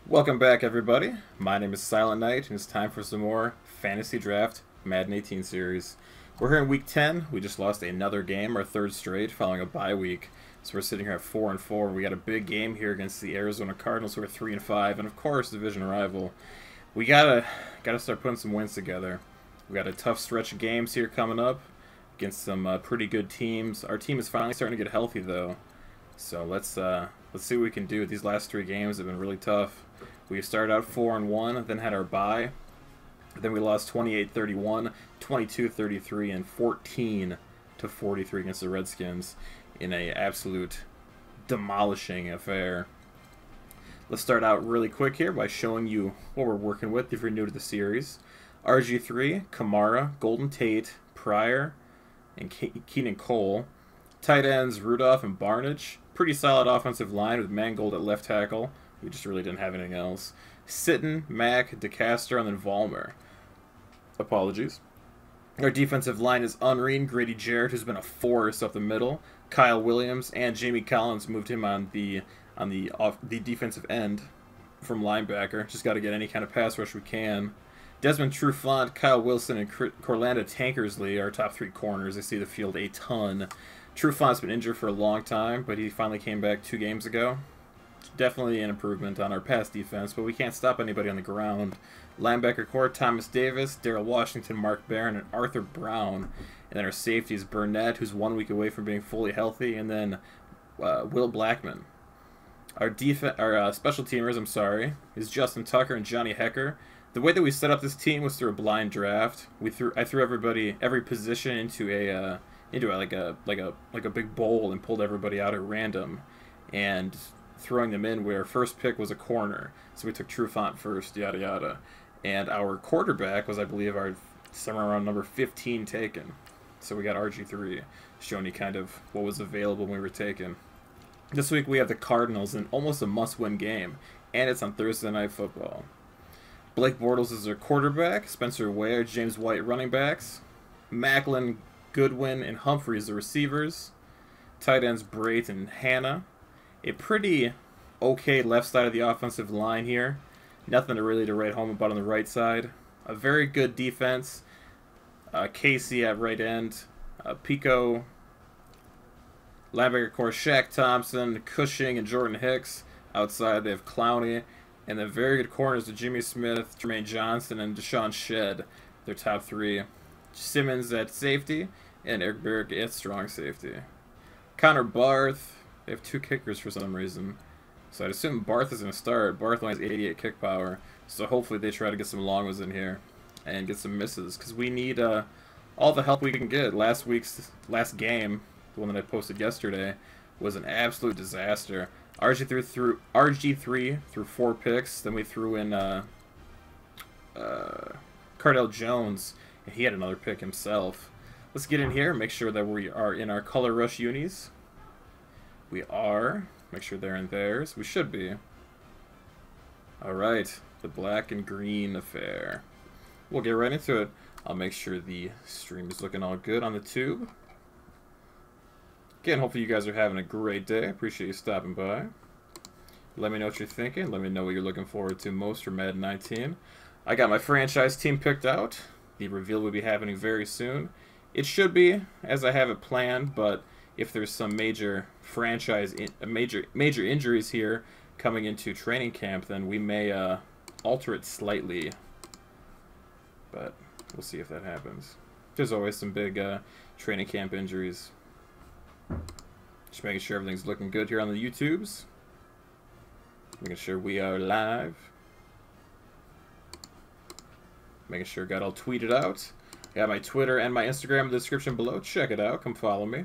Welcome back, everybody. My name is Silent Knight, and it's time for some more Fantasy Draft Madden 18 series. We're here in Week 10. We just lost another game, our third straight, following a bye week. So we're sitting here at 4-4. We got a big game here against the Arizona Cardinals, who are 3-5, and of course, division rival. We gotta start putting some wins together. We got a tough stretch of games here coming up against some pretty good teams. Our team is finally starting to get healthy, though. So let's see what we can do. These last three games have been really tough. We started out 4-1, then had our bye. Then we lost 28-31, 22-33, and 14-43 against the Redskins in an absolute demolishing affair. Let's start out really quick here by showing you what we're working with if you're new to the series. RG3, Kamara, Golden Tate, Pryor, and Keenan Cole. Tight ends, Rudolph and Barnage. Pretty solid offensive line with Mangold at left tackle. We just really didn't have anything else. Sitton, Mack, DeCaster, and then Vollmer. Apologies. Our defensive line is Unrein, Grady Jarrett, who's been a force up the middle. Kyle Williams and Jamie Collins moved him on the defensive end from linebacker. Just got to get any kind of pass rush we can. Desmond Trufant, Kyle Wilson, and Corlanda Tankersley are our top three corners. They see the field a ton. Trufant's been injured for a long time, but he finally came back 2 games ago. Definitely an improvement on our pass defense, but we can't stop anybody on the ground. Linebacker core, Thomas Davis, Darrell Washington, Mark Barron, and Arthur Brown. And then our safeties, Burnett, who's 1 week away from being fully healthy, and then Will Blackman. Our special teamers, is Justin Tucker and Johnny Hecker. The way that we set up this team was through a blind draft. I threw every position into a big bowl and pulled everybody out at random, and throwing them in where first pick was a corner. So we took Trufant first, yada yada. And our quarterback was, I believe, somewhere around number 15 taken. So we got RG3, showing you kind of what was available when we were taken. This week we have the Cardinals in almost a must-win game, and it's on Thursday Night Football. Blake Bortles is our quarterback, Spencer Ware, James White running backs, Macklin, Goodwin, and Humphreys the receivers, tight ends Brait and Hanna. A pretty okay left side of the offensive line here. Nothing to really write home about on the right side. A very good defense. Casey at right end. Pico. Linebacker core, Shaq Thompson, Cushing, and Jordan Hicks. Outside they have Clowney. And then very good corners with Jimmy Smith, Jermaine Johnson, and Deshaun Shedd. Their top three. Simmons at safety, and Eric Berrick at strong safety. Connor Barth. They have 2 kickers for some reason. So I'd assume Barth is going to start. Barth only has 88 kick power. So hopefully they try to get some long ones in here and get some misses. Because we need all the help we can get. Last game, the one that I posted yesterday, was an absolute disaster. RG3 threw 4 picks. Then we threw in Cardell Jones. And he had another pick himself. Let's get in here and make sure that we are in our color rush unis. We are. Make sure they're in theirs. We should be. Alright. The black and green affair. We'll get right into it. I'll make sure the stream is looking all good on the tube. Again, hopefully you guys are having a great day. Appreciate you stopping by. Let me know what you're thinking. Let me know what you're looking forward to most for Madden 19. I got my franchise team picked out. The reveal will be happening very soon. It should be as I have it planned, but if there's some major major injuries here coming into training camp, then we may alter it slightly. But we'll see if that happens. There's always some big training camp injuries. Just making sure everything's looking good here on the YouTubes. Making sure we are live. Making sure I got all tweeted out. Got my Twitter and my Instagram in the description below. Check it out. Come follow me.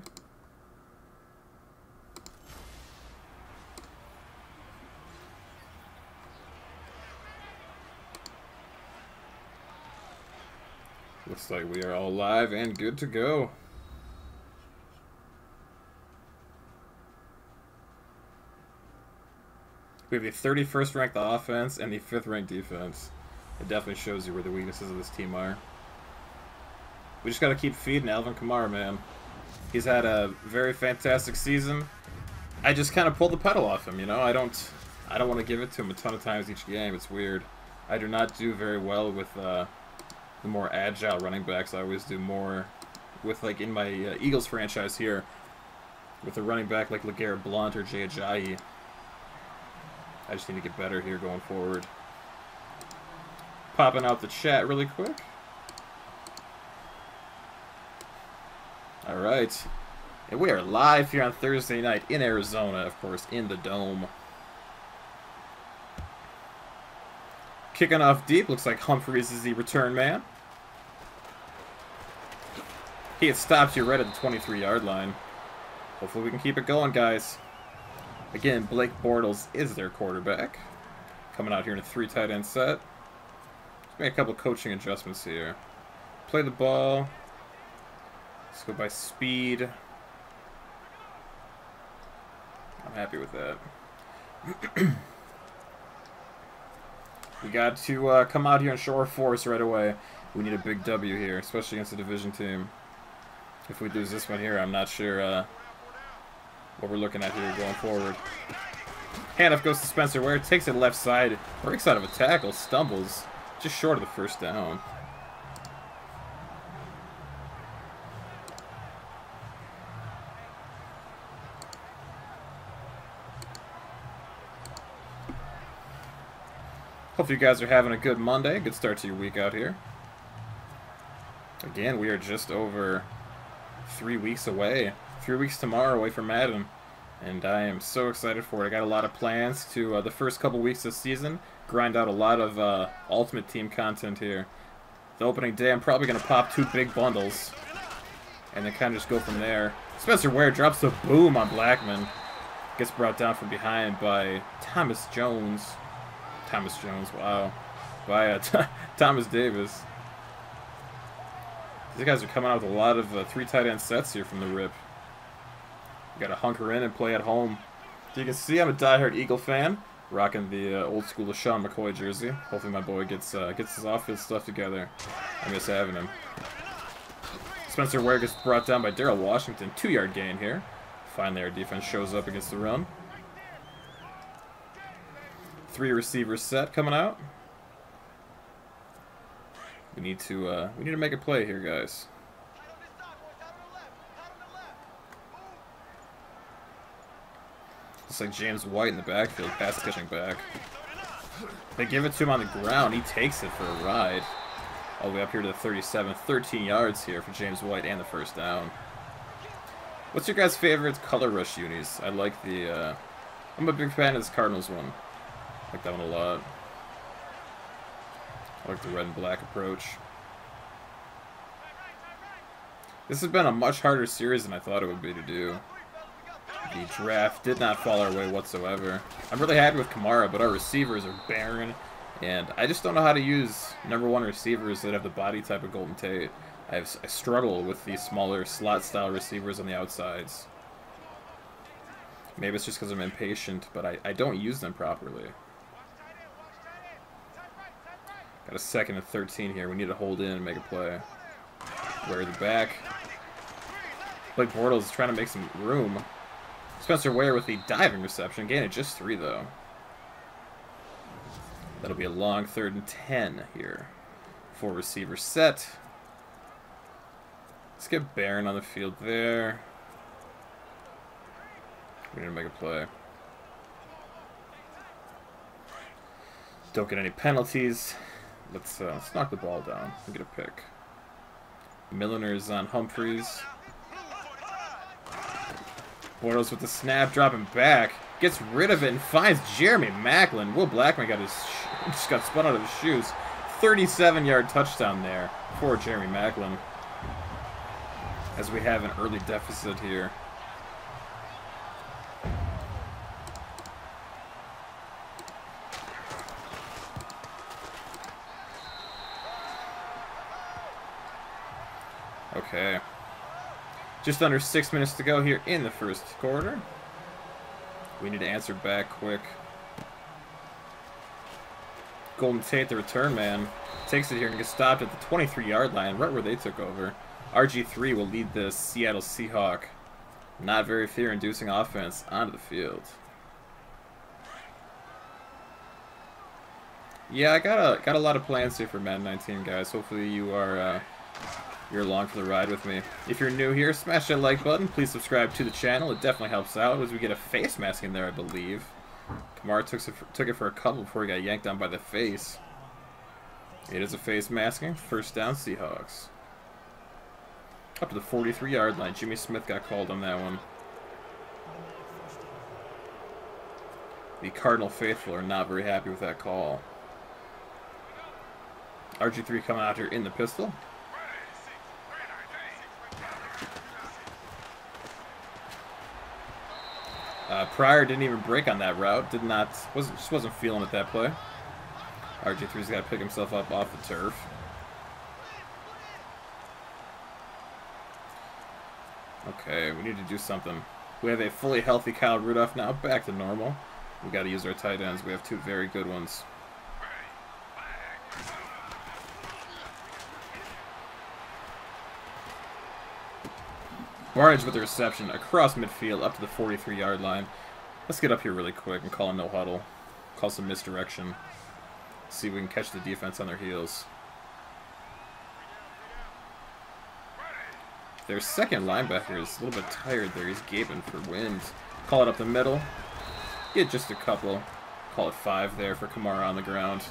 Looks like we are all live and good to go. We have the 31st ranked offense and the 5th ranked defense. It definitely shows you where the weaknesses of this team are. We just got to keep feeding Alvin Kamara, man. He's had a very fantastic season. I just kind of pulled the pedal off him, you know. I don't I don't want to give it to him a ton of times each game. It's weird. I do not do very well with the more agile running backs. I always do more with, like, in my Eagles franchise here, with a running back like LeGarrette Blount or Jay Ajayi. I just need to get better here going forward. Popping out the chat really quick. Alright. And we are live here on Thursday night in Arizona, of course, in the Dome. Kicking off deep. Looks like Humphries is the return man. He had stopped you right at the 23-yard line. Hopefully we can keep it going, guys. Again, Blake Bortles is their quarterback. Coming out here in a 3 tight end set. Let's make a couple coaching adjustments here. Play the ball. Let's go by speed. I'm happy with that. We got to come out here and show our force right away. We need a big W here, especially against a division team. If we lose this one here, I'm not sure what we're looking at here going forward. Handoff goes to Spencer Ware, takes it left side, breaks out of a tackle, stumbles, just short of the first down. Hope you guys are having a good Monday, good start to your week out here. Again, we are just over 3 weeks away. 3 weeks tomorrow away from Madden. And I am so excited for it. I got a lot of plans to, the first couple weeks this season, grind out a lot of Ultimate Team content here. The opening day, I'm probably going to pop 2 big bundles. And then kind of just go from there. Spencer Ware drops the boom on Blackman. Gets brought down from behind by Thomas Jones. Wow. By Thomas Davis. These guys are coming out with a lot of 3 tight end sets here from the rip. You gotta hunker in and play at home. So you can see I'm a diehard Eagle fan, rocking the old school LaShawn McCoy jersey. Hopefully my boy gets his off-field stuff together. I miss having him. Spencer Ware gets brought down by Darrell Washington. 2-yard gain here. Finally our defense shows up against the run. 3 receiver set coming out. We need to make a play here, guys. Looks like James White in the backfield, pass catching back. They give it to him on the ground. He takes it for a ride. All the way up here to the 37, 13 yards here for James White and the first down. What's your guys' favorite color rush unis? I like the, I'm a big fan of this Cardinals one. I like that one a lot. I like the red and black approach. This has been a much harder series than I thought it would be to do. The draft did not fall our way whatsoever. I'm really happy with Kamara, but our receivers are barren, and I just don't know how to use #1 receivers that have the body type of Golden Tate. I struggle with these smaller slot-style receivers on the outsides. Maybe it's just because I'm impatient, but I don't use them properly. Got a 2nd and 13 here. We need to hold in and make a play. Ware the back. Blake Bortles is trying to make some room. Spencer Ware with the diving reception. Gain of just 3, though. That'll be a long 3rd and 10 here. 4 receiver set. Let's get Barron on the field there. We need to make a play. Don't get any penalties. Let's knock the ball down and get a pick. Milner's on Humphries. Bortles with the snap, dropping back. Gets rid of it and finds Jeremy Maclin. Will Blackman just got spun out of his shoes. 37-yard touchdown there for Jeremy Maclin. As we have an early deficit here. Okay. Just under 6 minutes to go here in the first quarter. We need to answer back quick. Golden Tate, the return man, takes it here and gets stopped at the 23-yard line, right where they took over. RG3 will lead the Seattle Seahawk. Not very fear-inducing offense onto the field. Yeah, I got a lot of plans here for Madden 19, guys. Hopefully you're along for the ride with me. If you're new here, smash that like button. Please subscribe to the channel. It definitely helps out as we get a face mask in there, I believe. Kamara took it for a couple before he got yanked down by the face. It is a face masking. First down, Seahawks. Up to the 43-yard line. Jimmy Smith got called on that one. The Cardinal faithful are not very happy with that call. RG3 coming out here in the pistol. Pryor didn't even break on that route. Just wasn't feeling it that play. RG3's got to pick himself up off the turf. Okay, we need to do something. We have a fully healthy Kyle Rudolph now, back to normal. We got to use our tight ends. We have two very good ones. Barnage with the reception across midfield up to the 43-yard line. Let's get up here really quick and call a no huddle. Call some misdirection. See if we can catch the defense on their heels. Their second linebacker is a little bit tired there. He's gaping for wind. Call it up the middle. Get just a couple. Call it 5 there for Kamara on the ground.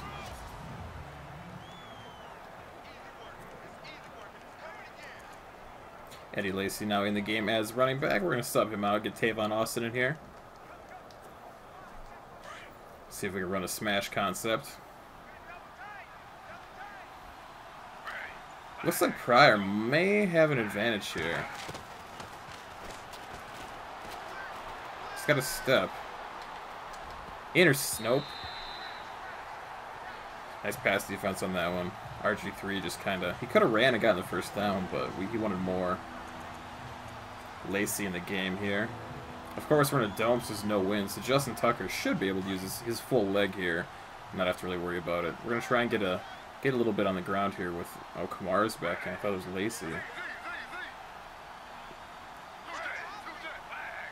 Eddie Lacy now in the game as running back. We're going to sub him out. Get Tavon Austin in here. See if we can run a smash concept. Looks like Pryor may have an advantage here. He's got a step. Nope. Nice pass defense on that one. RG3 just kind of... He could have ran and gotten the first down, but he wanted more. Lacy in the game here. Of course, we're in a dome, so there's no wind, so Justin Tucker should be able to use his full leg here and not have to really worry about it. We're going to try and get a little bit on the ground here with... Oh, Kamara's back. I thought it was Lacy.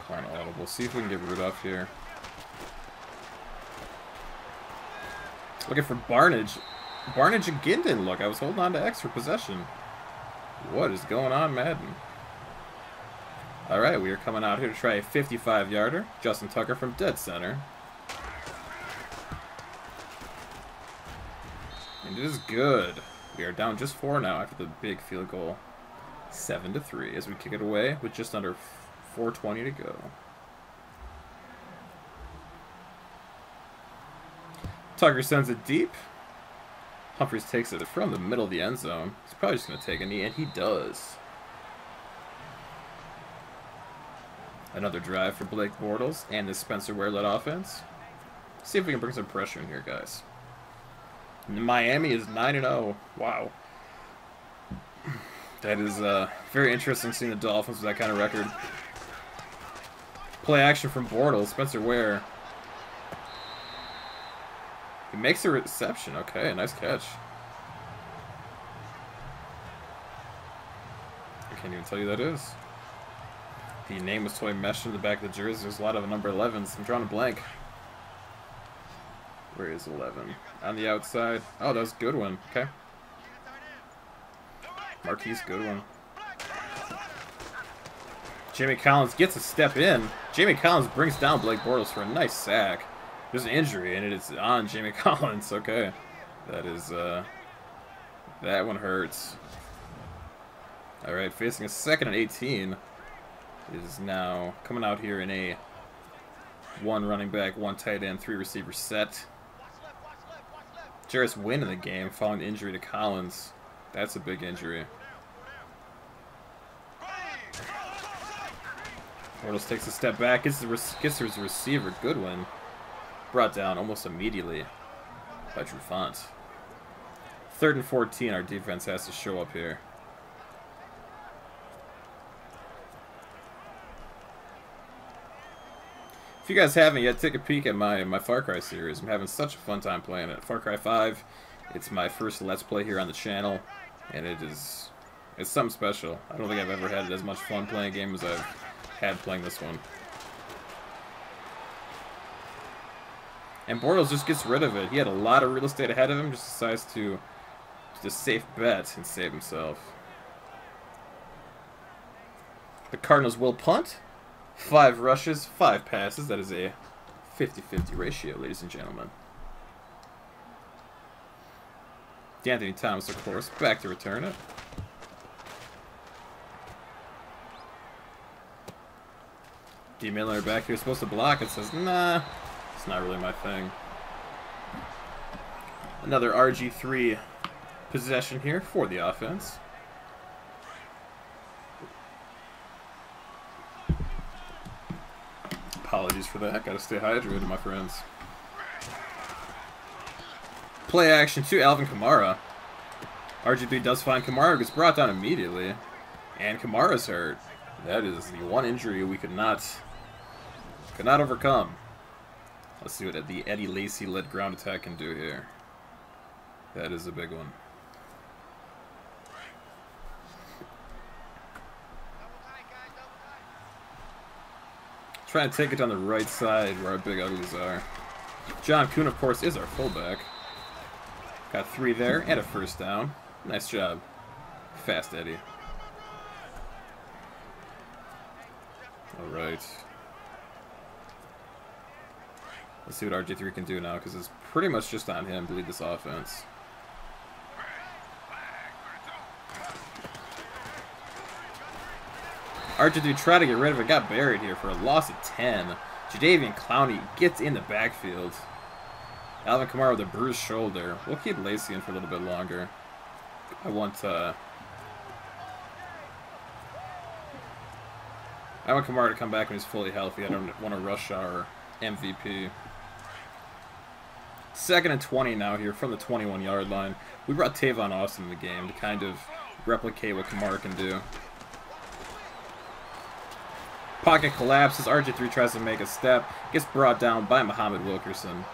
Call an audible. See if we can get Rudolph here. Looking for Barnage. Barnage again didn't look. I was holding on to X for possession. What is going on, Madden? Alright, we are coming out here to try a 55-yarder. Justin Tucker from dead center. And it is good. We are down just 4 now after the big field goal. 7-3 as we kick it away with just under 4:20 to go. Tucker sends it deep. Humphries takes it from the middle of the end zone. He's probably just going to take a knee, and he does. Another drive for Blake Bortles and this Spencer Ware-led offense. See if we can bring some pressure in here, guys. Miami is 9-0. Wow. That is very interesting seeing the Dolphins with that kind of record. Play action from Bortles. Spencer Ware. He makes a reception. Okay, nice catch. I can't even tell you who that is. The name was totally meshed in the back of the jersey. There's a lot of number 11s. I'm drawing a blank. Where is 11? On the outside. Oh, that was a good one. Okay. Marquise Goodwin. Jamie Collins gets a step in. Jamie Collins brings down Blake Bortles for a nice sack. There's an injury, and it is on Jamie Collins. Okay. That is, that one hurts. Alright, facing a 2nd and 18. Is now coming out here in a 1 running back, 1 tight end, 3 receiver set. Jarris Wynn in the game following injury to Collins. That's a big injury. Bortles takes a step back, gets his receiver, Goodwin, brought down almost immediately by Trufant. 3rd and 14, our defense has to show up here. If you guys haven't yet, take a peek at my Far Cry series. I'm having such a fun time playing it. Far Cry 5, it's my first Let's Play here on the channel, and it's something special. I don't think I've ever had as much fun playing a game as I've had playing this one. And Bortles just gets rid of it. He had a lot of real estate ahead of him, just decides to just safe bet and save himself. The Cardinals will punt. 5 rushes, 5 passes. That is a 50-50 ratio, ladies and gentlemen. D'Anthony Thomas, of course, back to return it. D. Miller back here, supposed to block it, says, nah, it's not really my thing. Another RG3 possession here for the offense. Apologies for that, gotta stay hydrated, my friends. Play action to Alvin Kamara. RG3 does find Kamara, gets brought down immediately. And Kamara's hurt. That is the one injury we could not overcome. Let's see what the Eddie Lacy-led ground attack can do here. That is a big one. Trying to take it down the right side where our big uglies are. John Kuhn, of course, is our fullback. Got 3 there and a first down. Nice job. Fast Eddie. Alright. Let's see what RG3 can do now, because it's pretty much just on him to lead this offense. RG3 tried to get rid of it, got buried here for a loss of 10. Jadeveon Clowney gets in the backfield. Alvin Kamara with a bruised shoulder. We'll keep Lacy in for a little bit longer. I want Kamara to come back when he's fully healthy. I don't want to rush our MVP. 2nd and 20 now here from the 21-yard line. We brought Tavon Austin in the game to kind of replicate what Kamara can do. Pocket collapses. RG3 tries to make a step. Gets brought down by Muhammad Wilkerson.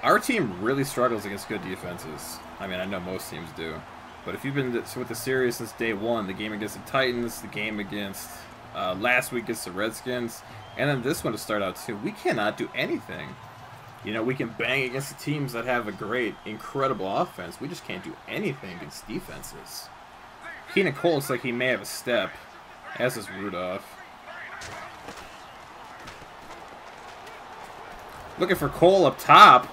Our team really struggles against good defenses. I mean, I know most teams do. But if you've been with the series since day one, the game against the Titans, the game against last week against the Redskins, and then this one to start out too, we cannot do anything. You know, we can bang against the teams that have a great, incredible offense. We just can't do anything against defenses. Keenan Cole looks like he may have a step, as does Rudolph. Looking for Cole up top,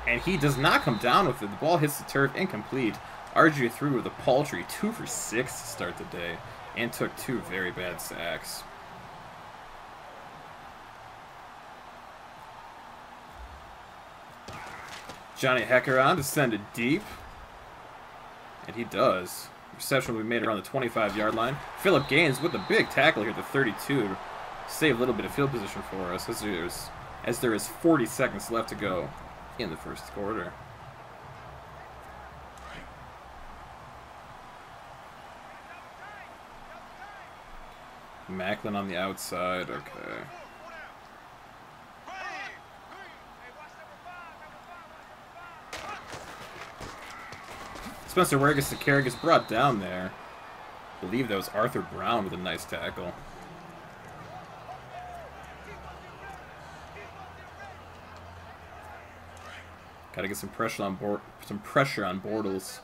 and he does not come down with it. The ball hits the turf, incomplete. RG3 with a paltry 2 for 6 to start the day, and took 2 very bad sacks. Johnny Hecker on to send it deep, and he does. Reception will be made around the 25-yard line. Phillip Gaines with a big tackle here at the 32 to save a little bit of field position for us as there is 40 seconds left to go in the first quarter. Macklin on the outside, okay. Spencer Ware gets the carry, gets brought down there. I believe that was Arthur Brown with a nice tackle. Gotta get some pressure on Bortles.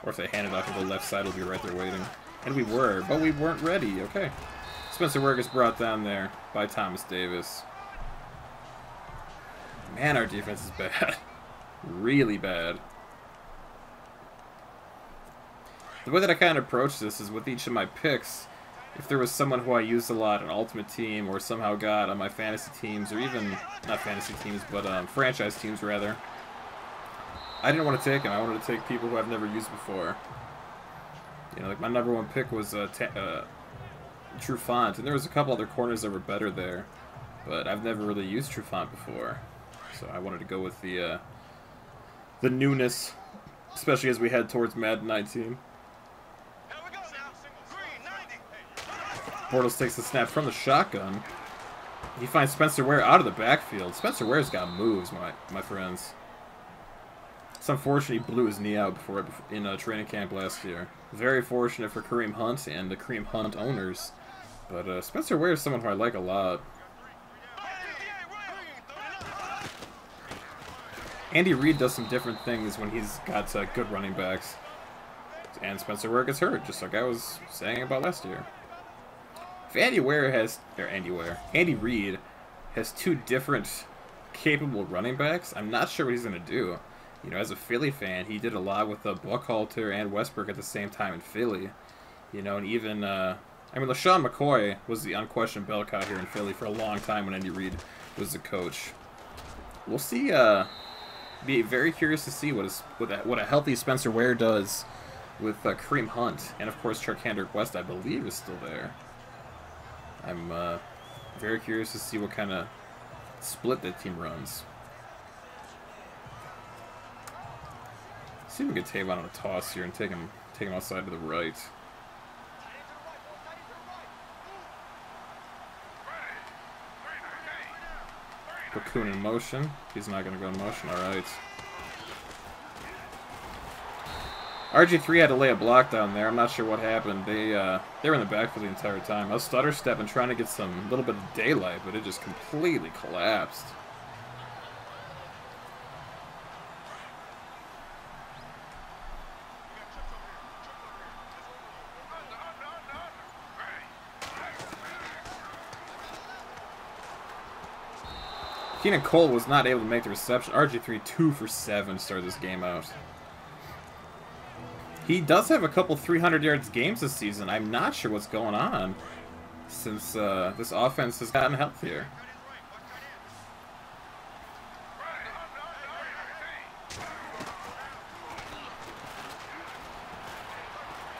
Or if they hand it off to the left side, we'll be right there waiting. And we were, but we weren't ready. Okay. Spencer Ware gets brought down there by Thomas Davis. Man, our defense is bad. Really bad. The way that I kind of approach this is with each of my picks. If there was someone who I used a lot on Ultimate Team or somehow got on my fantasy teams, or even, not fantasy teams, but franchise teams rather, I didn't want to take him. I wanted to take people who I've never used before. You know, like my #1 pick was Trufant, and there was a couple other corners that were better there, but I've never really used Trufant before. So I wanted to go with the newness, especially as we head towards Madden 19. Bortles takes the snap from the shotgun. He finds Spencer Ware out of the backfield. Spencer Ware's got moves, my friends. It's unfortunate he blew his knee out in training camp last year. Very fortunate for Kareem Hunt and the Kareem Hunt owners. But Spencer Ware is someone who I like a lot. Andy Reid does some different things when he's got good running backs. And Spencer Ware gets hurt, just like I was saying about last year. If Andy Reid has two different capable running backs, I'm not sure what he's going to do. You know, as a Philly fan, he did a lot with Buckhalter and Westbrook at the same time in Philly. You know, and even, I mean, LaShawn McCoy was the unquestioned bell cow here in Philly for a long time when Andy Reid was the coach. We'll see, be very curious to see what a healthy Spencer Ware does with Kareem Hunt. And, of course, Charkandrick West, I believe, is still there. I'm very curious to see what kind of split that team runs. See if we can get Tavon on a toss here and take him outside to the right. Cocoon in motion. He's not going to go in motion. All right. RG3 had to lay a block down there. I'm not sure what happened. They were in the back for the entire time. I was stutter stepping, trying to get some little bit of daylight, but it just completely collapsed. Keenan Cole was not able to make the reception. RG3 2 for 7 started this game out. He does have a couple 300 yards games this season. I'm not sure what's going on since this offense has gotten healthier.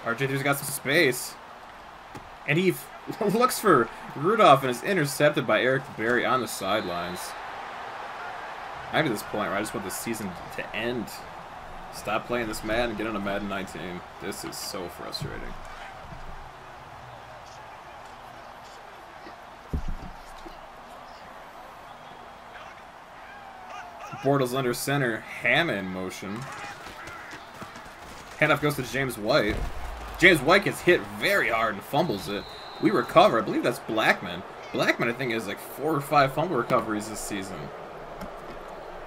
RG3's got some space. And he looks for Rudolph and is intercepted by Eric Berry on the sidelines. I'm at this point where I just want the season to end. Stop playing this Madden and get on a Madden 19. This is so frustrating. Bortles under center. Hammer in motion. Handoff goes to James White. James White gets hit very hard and fumbles it. We recover. I believe that's Blackman. Blackman, I think, has like 4 or 5 fumble recoveries this season.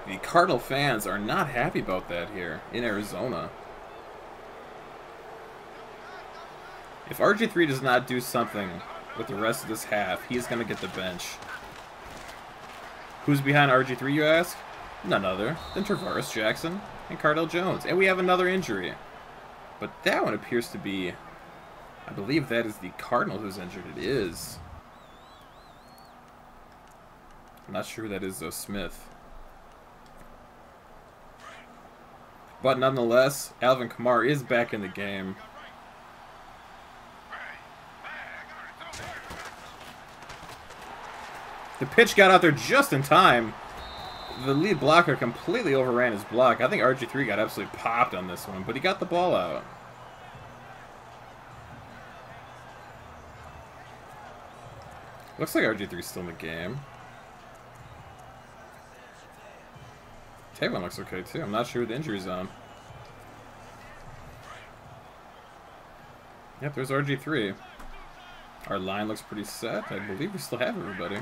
The Cardinal fans are not happy about that here in Arizona. If RG3 does not do something with the rest of this half, he's going to get the bench. Who's behind RG3, you ask? None other than Travaris Jackson and Cardell Jones. And we have another injury. But that one appears to be... I believe that is the Cardinal who's injured. It is. I'm not sure who that is, though. Smith. But nonetheless, Alvin Kamara is back in the game. The pitch got out there just in time. The lead blocker completely overran his block. I think RG3 got absolutely popped on this one, but he got the ball out. Looks like RG3's still in the game. Tavon looks okay too. I'm not sure who the injury's on. Yep, there's RG3. Our line looks pretty set. I believe we still have everybody.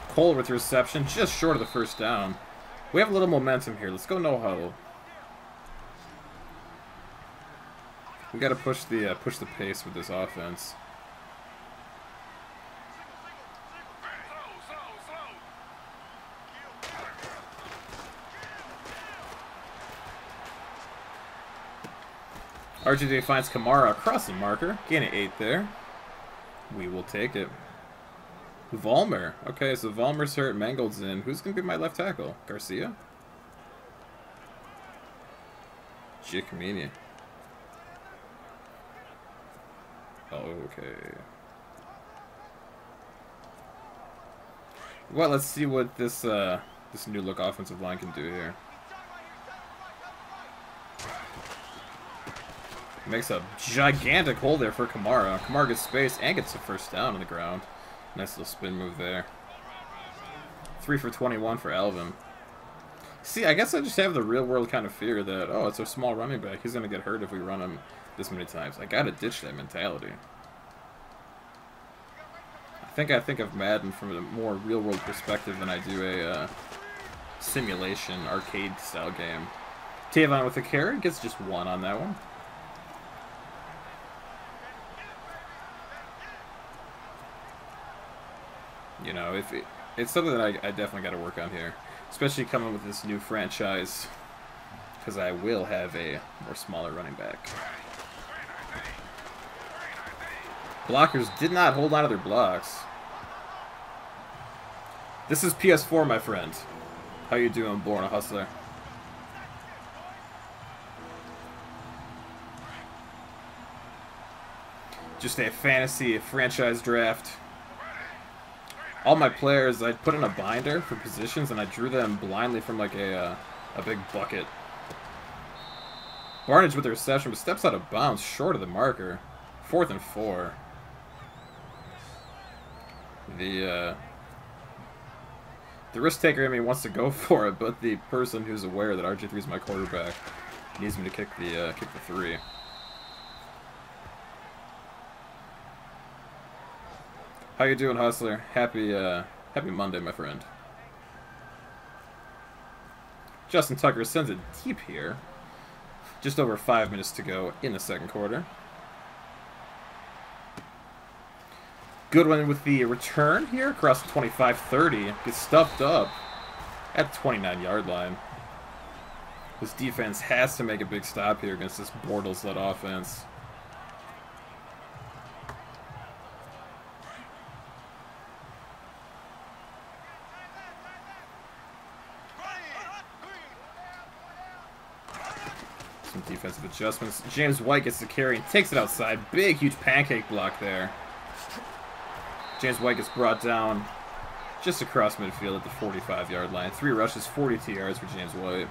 Cole with the reception, just short of the first down. We have a little momentum here. Let's go no huddle. We got to push the pace with this offense. RG3 finds Kamara across the marker. Gain an 8 there. We will take it. Vollmer. Okay, so Vollmer's hurt. Mangold's in. Who's going to be my left tackle? Garcia? Giacomini. Okay. Well, let's see what this this new look offensive line can do here. Makes a gigantic hole there for Kamara. Kamara gets space and gets the first down on the ground. Nice little spin move there. 3 for 21 for Alvin. See, I guess I just have the real world kind of fear that, oh, it's a small running back. He's going to get hurt if we run him this many times. I got to ditch that mentality. I I think of Madden from a more real-world perspective than I do a simulation arcade-style game. Tavon with a carry gets just 1 on that one. You know, it's something that I definitely got to work on here, especially coming with this new franchise, because I will have a more smaller running back. Blockers did not hold on to their blocks. This is PS4, my friend. How you doing, Born a Hustler? Just a fantasy franchise draft. All my players, I put in a binder for positions, and I drew them blindly from like a big bucket. Barnage with the reception, but steps out of bounds short of the marker. 4th and 4. The risk taker in me wants to go for it, but the person who's aware that RG3 is my quarterback needs me to kick the 3. How you doing, Hustler? Happy Monday, my friend. Justin Tucker sends it deep here. Just over 5 minutes to go in the second quarter. Goodwin with the return here across the 25-30. Gets stuffed up at the 29-yard line. This defense has to make a big stop here against this Bortles-led offense. Some defensive adjustments. James White gets the carry and takes it outside. Big, huge pancake block there. James White gets brought down just across midfield at the 45-yard line. 3 rushes, 42 yards for James White.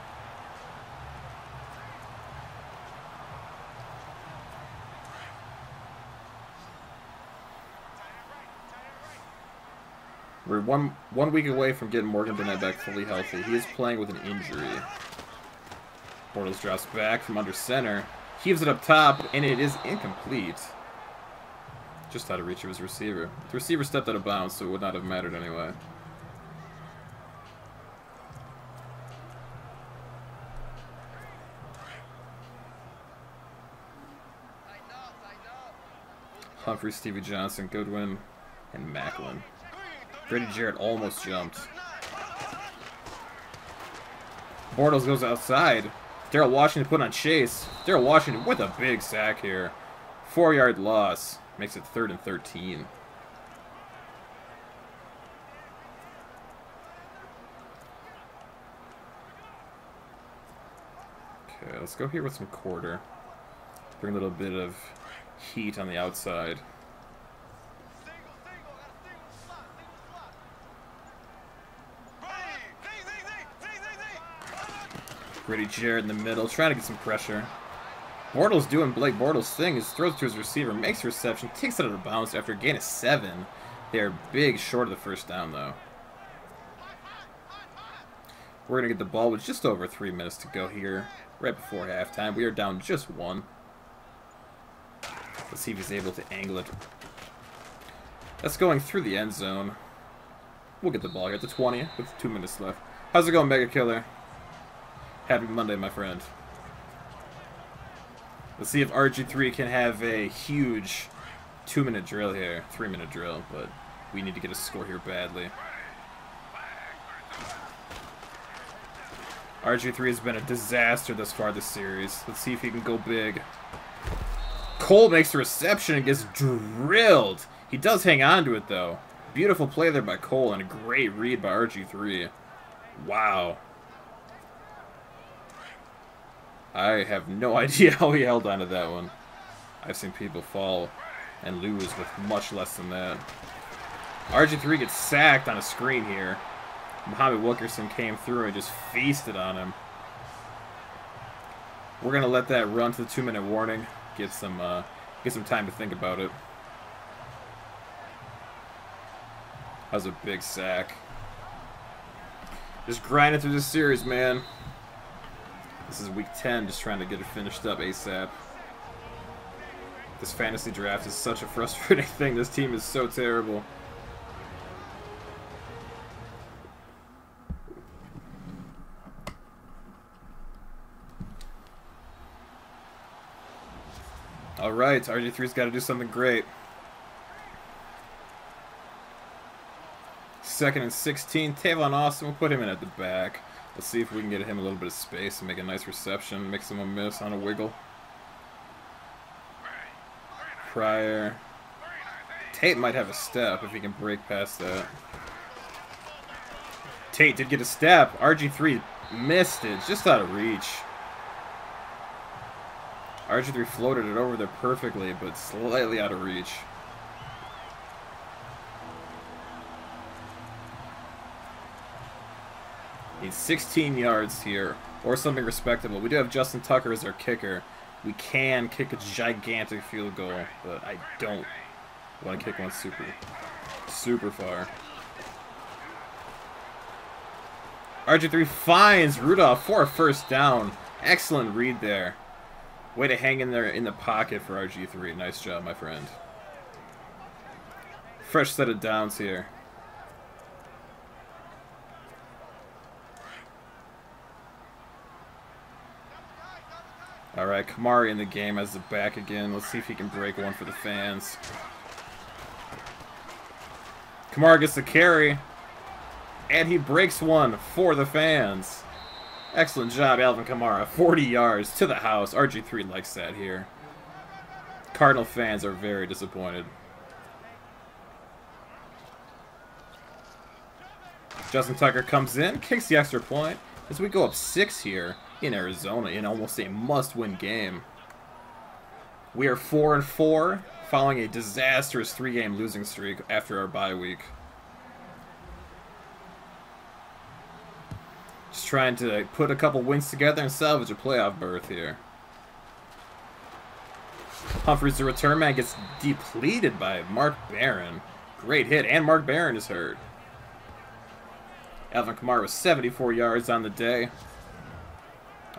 We're one week away from getting Morgan Burnett back fully healthy. He is playing with an injury. Bortles drops back from under center. Heaves it up top, and it is incomplete. Just out of reach of his receiver. The receiver stepped out of bounds, so it would not have mattered anyway. Humphrey, Stevie Johnson, Goodwin, and Macklin. Grady Jarrett almost jumped. Bortles goes outside. Darrell Washington put on Chase. Darrell Washington with a big sack here. 4-yard loss. Makes it 3rd and 13. Okay, let's go here with some quarter. Bring a little bit of heat on the outside. Grady Jarrett in the middle, trying to get some pressure. Bortles doing Blake Bortles' thing. He throws to his receiver, makes a reception, takes it out of bounds after a gain of 7. They are big short of the first down, though. We're going to get the ball with just over 3 minutes to go here, right before halftime. We are down just 1. Let's see if he's able to angle it. That's going through the end zone. We'll get the ball here at the 20 with 2 minutes left. How's it going, Mega Killer? Happy Monday, my friend. Let's see if RG3 can have a huge 2-minute drill here. 3-minute drill, but we need to get a score here badly. RG3 has been a disaster thus far this series. Let's see if he can go big. Cole makes a reception and gets drilled. He does hang on to it, though. Beautiful play there by Cole and a great read by RG3. Wow. I have no idea how he held onto that one. I've seen people fall and lose with much less than that. RG3 gets sacked on a screen here. Muhammad Wilkerson came through and just feasted on him. We're going to let that run to the 2-minute warning. Get some time to think about it. That was a big sack. Just grinding through this series, man. This is week 10, just trying to get it finished up ASAP. This fantasy draft is such a frustrating thing. This team is so terrible. Alright, RG3's got to do something great. 2nd and 16. Tavon Austin, we'll put him in at the back. Let's see if we can get him a little bit of space and make a nice reception. Make someone miss on a wiggle. Pryor. Tate might have a step if he can break past that. Tate did get a step. RG3 missed it. Just out of reach. RG3 floated it over there perfectly, but slightly out of reach. Needs 16 yards here, or something respectable. We do have Justin Tucker as our kicker. We can kick a gigantic field goal, but I don't want to kick one super far. RG3 finds Rudolph for a first down. Excellent read there. Way to hang in there in the pocket for RG3. Nice job, my friend. Fresh set of downs here. Alright, Kamari in the game as the back again. Let's see if he can break one for the fans. Kamara gets the carry. And he breaks one for the fans. Excellent job, Alvin Kamara. 40 yards to the house. RG3 likes that here. Cardinal fans are very disappointed. Justin Tucker comes in, kicks the extra point as we go up 6 here in Arizona in almost a must-win game. We are 4-4 following a disastrous 3-game losing streak after our bye week. Just trying to put a couple wins together and salvage a playoff berth here. Humphries, the return man, gets depleted by Mark Barron. Great hit, and Mark Barron is hurt. Alvin Kamara with 74 yards on the day.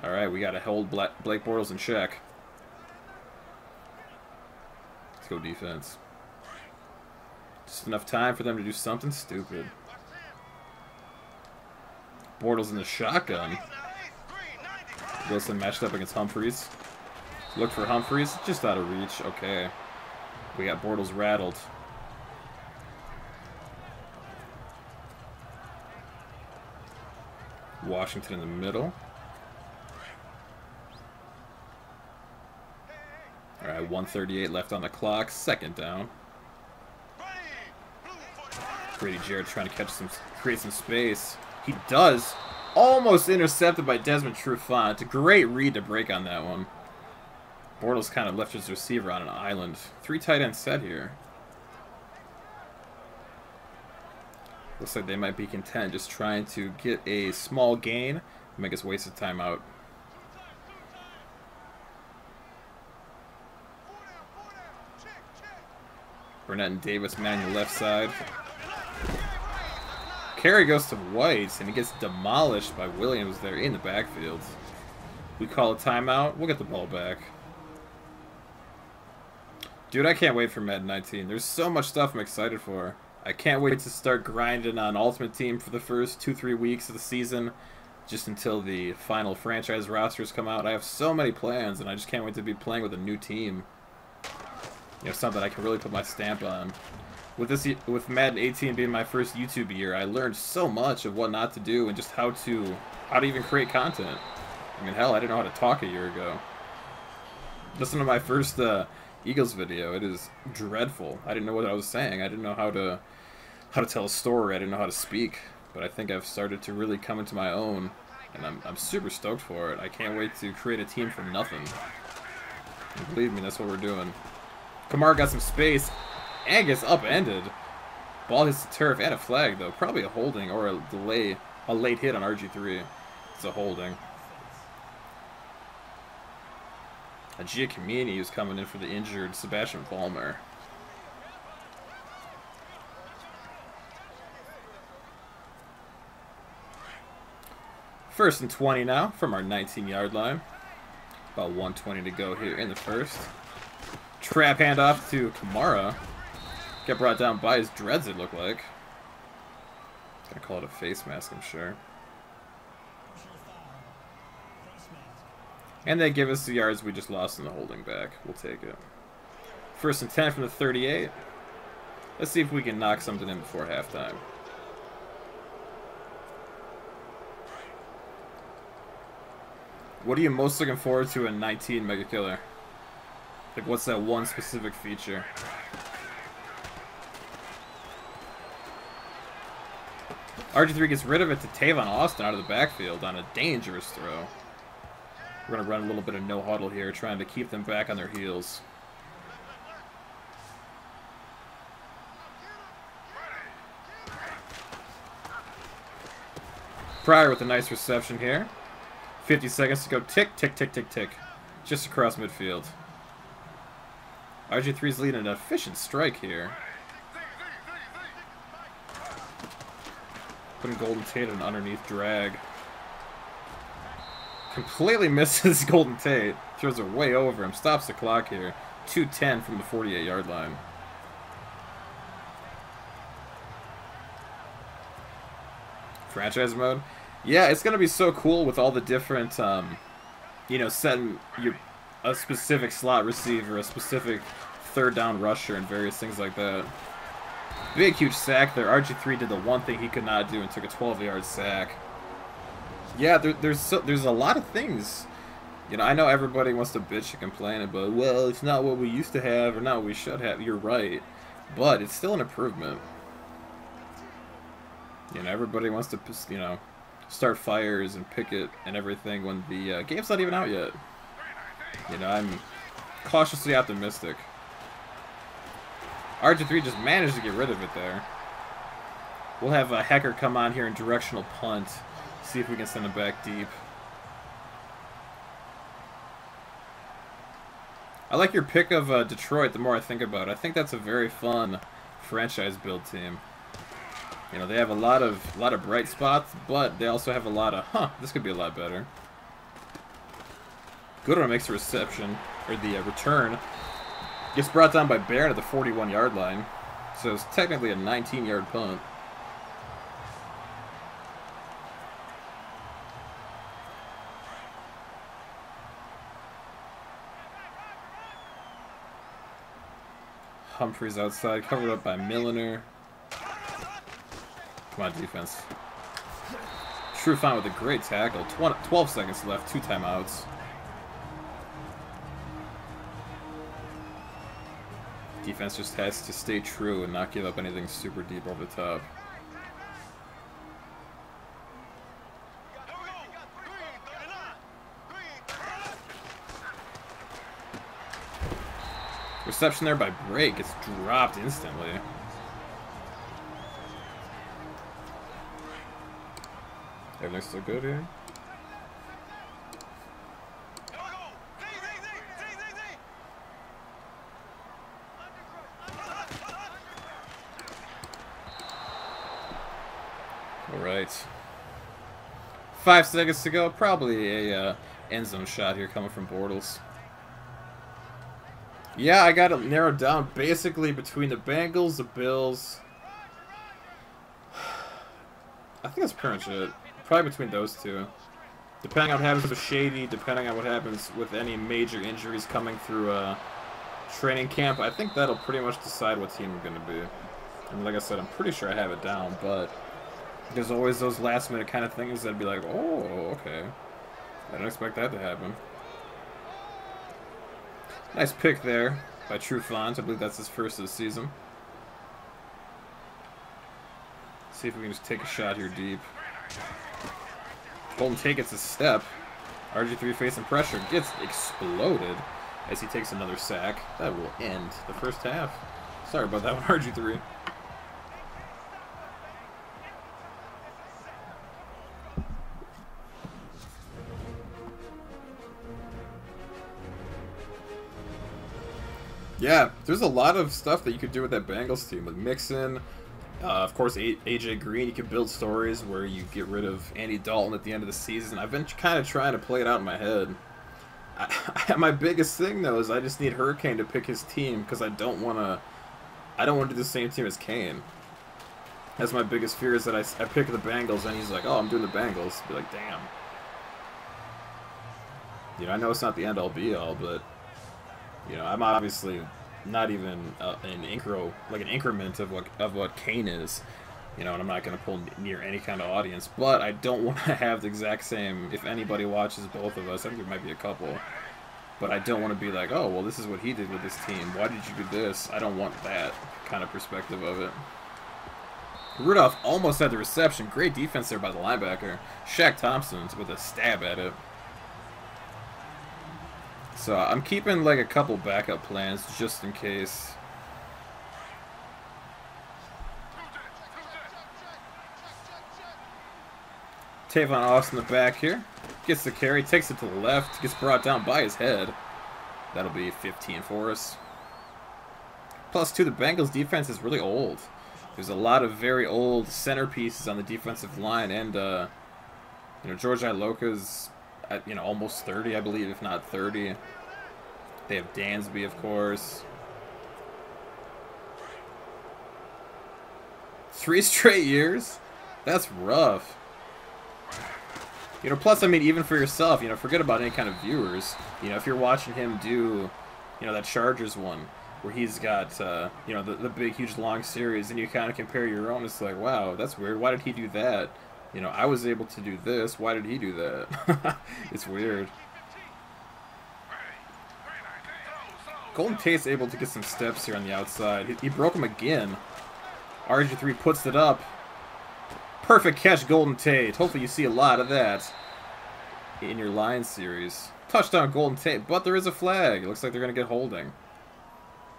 Alright, we got to hold Blake Bortles in check. Let's go defense. Just enough time for them to do something stupid. Bortles in the shotgun. Wilson matched up against Humphries. Look for Humphries. Just out of reach. Okay. We got Bortles rattled. Washington in the middle. Alright, 1:38 left on the clock. 2nd down. Grady Jarrett trying to create some space. He does. Almost intercepted by Desmond Trufant. Great read to break on that one. Bortles kind of left his receiver on an island. 3 tight end set here. Looks like they might be content just trying to get a small gain, make us waste a timeout. Burnett and Davis manning the left side. Carry goes to White, and he gets demolished by Williams there in the backfield. We call a timeout. We'll get the ball back. Dude, I can't wait for Madden 19. There's so much stuff I'm excited for. I can't wait to start grinding on Ultimate Team for the first 2-3 weeks of the season, just until the final franchise rosters come out. I have so many plans, and I just can't wait to be playing with a new team. You know, something I can really put my stamp on. With Madden 18 being my first YouTube year, I learned so much of what not to do and just how to even create content. I mean, hell, I didn't know how to talk a year ago. Listen to my first Eagles video. It is dreadful. I didn't know what I was saying. I didn't know how to tell a story. I didn't know how to speak. But I think I've started to really come into my own, and I'm super stoked for it. I can't wait to create a team from nothing. And believe me, that's what we're doing. Kamara got some space and gets upended. Ball hits the turf and a flag, though. Probably a holding or a late hit on RG3. It's a holding. Giacomini was coming in for the injured Sebastian Vollmer. First and 20 now from our 19-yard line. About 1:20 to go here in the first. Trap handoff to Kamara. Get brought down by his dreads, it looked like. Gonna call it a face mask, I'm sure. And they give us the yards we just lost in the holding back. We'll take it. First and 10 from the 38. Let's see if we can knock something in before halftime. What are you most looking forward to in 19 Mega Killer? Like, what's that one specific feature? RG3 gets rid of it to Tavon Austin out of the backfield on a dangerous throw. We're going to run a little bit of no huddle here, trying to keep them back on their heels. Pryor with a nice reception here. 50 seconds to go. Tick, tick, tick, tick, tick. Just across midfield. RG3's leading an efficient strike here. Putting Golden Tate on an underneath drag. Completely misses Golden Tate. Throws it way over him. Stops the clock here. 2:10 from the 48-yard line. Franchise mode? Yeah, it's going to be so cool with all the different, you know, setting a specific slot receiver, a specific third down rusher, and various things like that. Big, huge sack there. RG3 did the one thing he could not do and took a 12-yard sack. Yeah, there's a lot of things. You know, I know everybody wants to bitch and complain about, well, it's not what we used to have or not what we should have. You're right. But it's still an improvement. You know, everybody wants to, you know, start fires and picket and everything when the game's not even out yet. You know, I'm cautiously optimistic. RG3 just managed to get rid of it there. We'll have a Hecker come on here in directional punt. See if we can send him back deep. I like your pick of Detroit the more I think about it. I think that's a very fun franchise build team. You know, they have a lot of bright spots, but they also have a lot of, this could be a lot better. Goodwin makes a reception, or the return. Gets brought down by Barron at the 41-yard line. So it's technically a 19-yard punt. Humphreys outside, covered up by Milliner. Come on, defense. Trufant with a great tackle. 12 seconds left, 2 timeouts. Defense just has to stay true and not give up anything super deep over the top. Reception there by Brake. It's dropped instantly. Everything's still good here. Alright. 5 seconds to go. Probably a end zone shot here coming from Bortles. Yeah, I got it narrowed down basically between the Bengals, the Bills. I think that's pretty much it. Probably between those two. Depending on what happens with Shady, depending on what happens with any major injuries coming through training camp, I think that'll pretty much decide what team I'm going to be. And like I said, I'm pretty sure I have it down, but there's always those last minute kind of things that'd be like, oh, okay. I didn't expect that to happen. Nice pick there by Trufant. I believe that's his first of the season. See if we can just take a shot here deep. Golden Tate gets a step. RG3 facing pressure. Gets exploded as he takes another sack. That will end the first half. Sorry about that one, RG3. Yeah, there's a lot of stuff that you could do with that Bengals team. With Mixon, of course, AJ Green. You could build stories where you get rid of Andy Dalton at the end of the season. I've been kind of trying to play it out in my head. My biggest thing, though, is I just need Hurricane to pick his team because I don't want to do the same team as Kane. That's my biggest fear, is that I pick the Bengals and he's like, oh, I'm doing the Bengals. Be like, damn. You know, I know it's not the end-all be-all, but... You know, I'm obviously not even an increment of what Kane is. You know, and I'm not going to pull near any kind of audience, but I don't want to have the exact same. If anybody watches both of us, I think there might be a couple, but I don't want to be like, oh, well, this is what he did with this team. Why did you do this? I don't want that kind of perspective of it. Rudolph almost had the reception. Great defense there by the linebacker. Shaq Thompson with a stab at it. So I'm keeping like a couple backup plans just in case. Tavon Austin in the back here. Gets the carry, takes it to the left, gets brought down by his head. That'll be 15 for us. +2, the Bengals defense is really old. There's a lot of very old centerpieces on the defensive line, and you know, George Iloka's at, you know, almost 30, I believe, if not 30. They have Dansby, of course. 3 straight years? That's rough. You know, plus, I mean, even for yourself, you know, forget about any kind of viewers. You know, if you're watching him do, you know, that Chargers one, where he's got, you know, the big, huge, long series, and you kind of compare your own, it's like, wow, that's weird. Why did he do that? You know, I was able to do this. Why did he do that? It's weird. Golden Tate's able to get some steps here on the outside. He broke him again. RG3 puts it up. Perfect catch, Golden Tate. Hopefully you see a lot of that in your Lions series. Touchdown, Golden Tate, but there is a flag. It looks like they're going to get holding.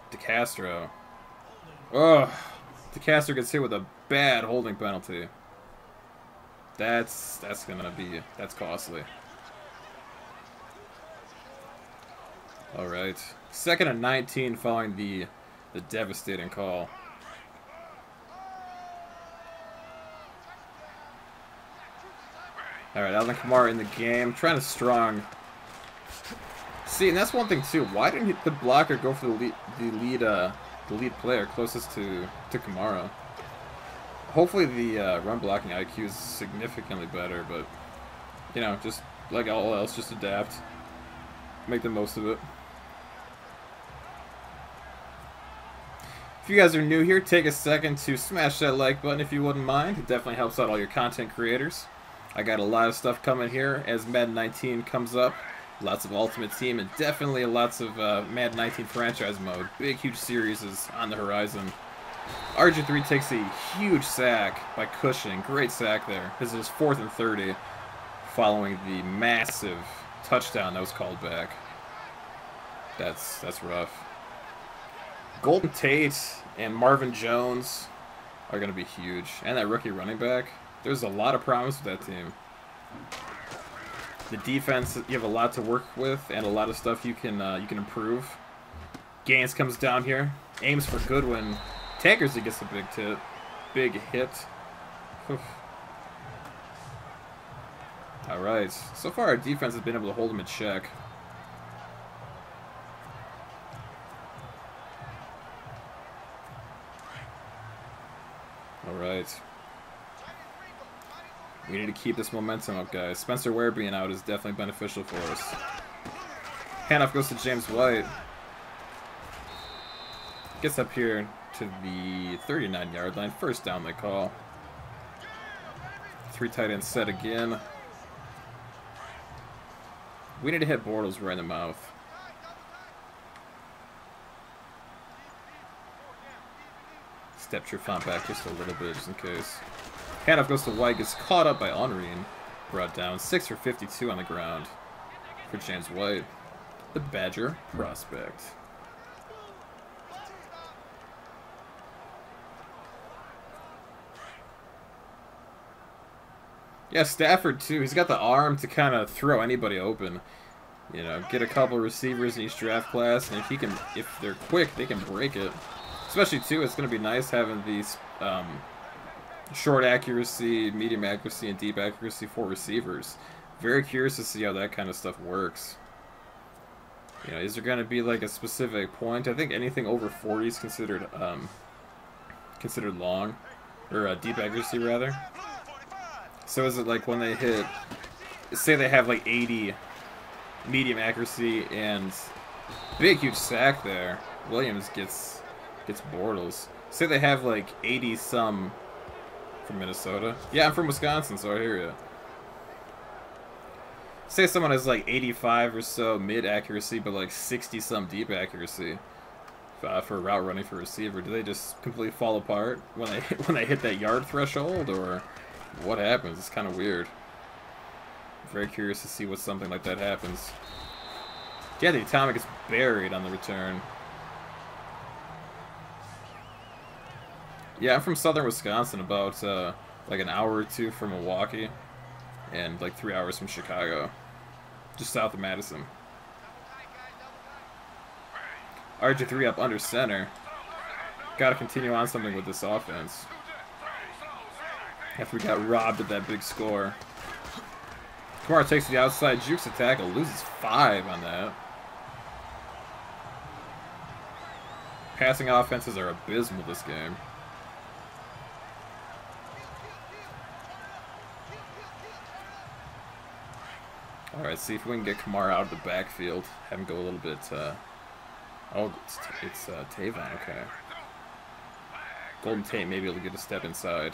DeCastro. Ugh. DeCastro gets hit with a bad holding penalty. That's costly. All right. 2nd and 19 following the devastating call. All right, Alvin Kamara in the game, trying to strong. See, and that's one thing too. Why didn't the blocker go for the lead player closest to Kamara? Hopefully the run blocking IQ is significantly better, but you know, just like all else, just adapt, make the most of it. If you guys are new here, take a second to smash that like button if you wouldn't mind. It definitely helps out all your content creators. I got a lot of stuff coming here as Madden 19 comes up. Lots of Ultimate Team and definitely lots of Madden 19 franchise mode. Big, huge series is on the horizon. RG3 takes a huge sack by Cushing. Great sack there. This is 4th and 30 following the massive touchdown that was called back. That's rough. Golden Tate and Marvin Jones are going to be huge. And that rookie running back. There's a lot of promise with that team. The defense, you have a lot to work with and a lot of stuff you can improve. Gaines comes down here, aims for Goodwin. Tankersley gets a big hit. Whew. All right. So far, our defense has been able to hold him in check. All right. We need to keep this momentum up, guys. Spencer Ware being out is definitely beneficial for us. Handoff goes to James White. Gets up here to the 39-yard line. First down they call. 3 tight end set again. We need to hit Bortles right in the mouth. Step Trufant back just a little bit, just in case. Handoff goes to White, gets caught up by Henry, brought down 6 for 52 on the ground for James White, the Badger prospect. Yeah, Stafford too. He's got the arm to kind of throw anybody open. You know, get a couple receivers in each draft class, and if they're quick, they can break it. Especially too, it's going to be nice having these short accuracy, medium accuracy, and deep accuracy for receivers. Very curious to see how that kind of stuff works. You know, is there going to be like a specific point? I think anything over 40 is considered long, or deep accuracy rather. So is it like when they hit, say they have like 80 medium accuracy and big huge sack there? Williams gets Bortles. Say they have like 80 some from Minnesota. Yeah, I'm from Wisconsin, so I hear you. Say someone has like 85 or so mid accuracy, but like 60 some deep accuracy for route running for receiver. Do they just completely fall apart when they when they hit that yard threshold, or what happens? It's kind of weird. Very curious to see what something like that happens. Yeah, the atomic gets buried on the return. Yeah, I'm from southern Wisconsin, about like an hour or two from Milwaukee, and like 3 hours from Chicago, just south of Madison. RG3 up under center. Got to continue on something with this offense. After we got robbed of that big score. Kamara takes the outside, jukes a tackle, loses 5 on that. Passing offenses are abysmal this game. Alright, see if we can get Kamara out of the backfield. Have him go a little bit, oh, it's Tavon, okay. Golden Tate may be able to get a step inside.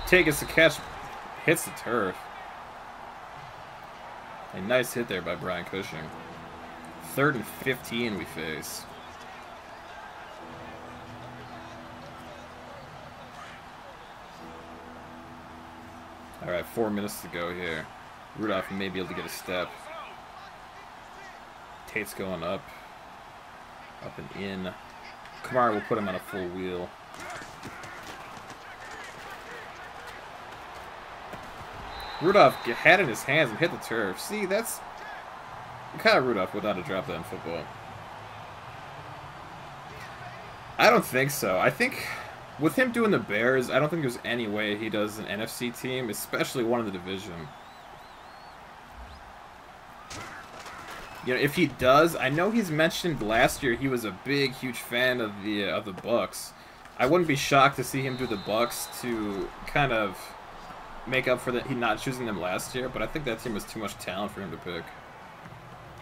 Tate gets the catch, hits the turf. A nice hit there by Brian Cushing. 3rd and 15 we face. Alright, 4 minutes to go here. Rudolph may be able to get a step. Tate's going up. Up and in. Kamara will put him on a full wheel. Rudolph had it in his hands and hit the turf. See, that's... Kyle Rudolph would not have dropped that in football. I don't think so. I think... With him doing the Bears, I don't think there's any way he does an NFC team, especially one in the division. You know, if he does, I know he's mentioned last year he was a big, huge fan of the Bucks. I wouldn't be shocked to see him do the Bucks to kind of make up for that he not choosing them last year, but I think that team was too much talent for him to pick.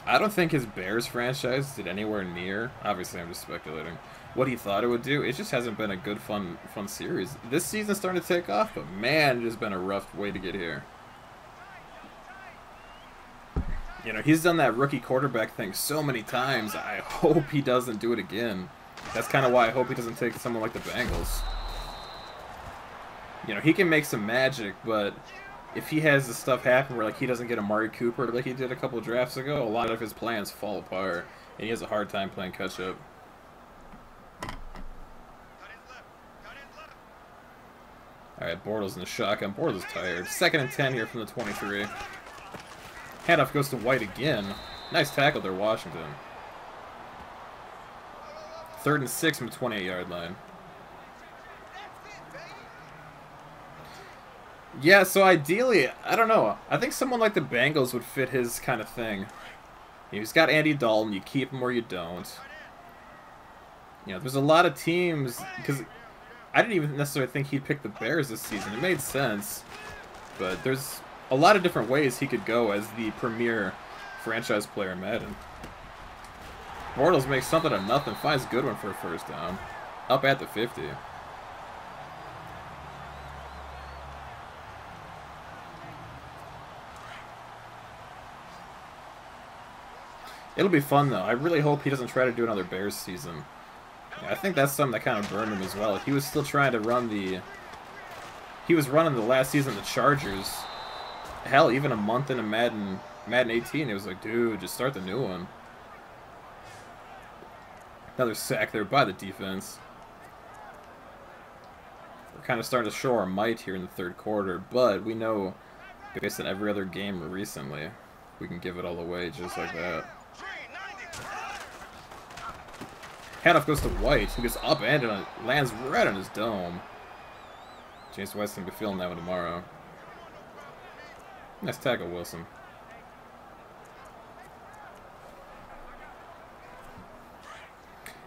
I don't think his Bears franchise did anywhere near, obviously I'm just speculating, what he thought it would do. It just hasn't been a good, fun series. This season's starting to take off, but man, it has been a rough way to get here. You know, he's done that rookie quarterback thing so many times. I hope he doesn't do it again. That's kind of why I hope he doesn't take someone like the Bengals. You know, he can make some magic, but if he has this stuff happen where like he doesn't get Amari Cooper like he did a couple of drafts ago, a lot of his plans fall apart, and he has a hard time playing catch-up. Alright, Bortles in the shotgun. Bortles is tired. 2nd and 10 here from the 23. Handoff goes to White again. Nice tackle there, Washington. 3rd and 6 from the 28-yard line. Yeah, so ideally, I don't know. I think someone like the Bengals would fit his kind of thing. He's got Andy Dalton. You keep him or you don't. You know, there's a lot of teams, because I didn't even necessarily think he'd pick the Bears this season. It made sense, but there's a lot of different ways he could go as the premier franchise player in Madden. Bortles makes something of nothing, finds Goodwin for a 1st down, up at the 50. It'll be fun, though. I really hope he doesn't try to do another Bears season. I think that's something that kind of burned him as well. He was still trying to run the... He was running the last season the Chargers. Hell, even a month into Madden 18, it was like, dude, just start the new one. Another sack there by the defense. We're kind of starting to show our might here in the 3rd quarter, but we know, based on every other game recently, we can give it all away just like that. Handoff goes to White, who gets upended and lands right on his dome. James White's going to be feeling that one tomorrow. Nice tackle, Wilson.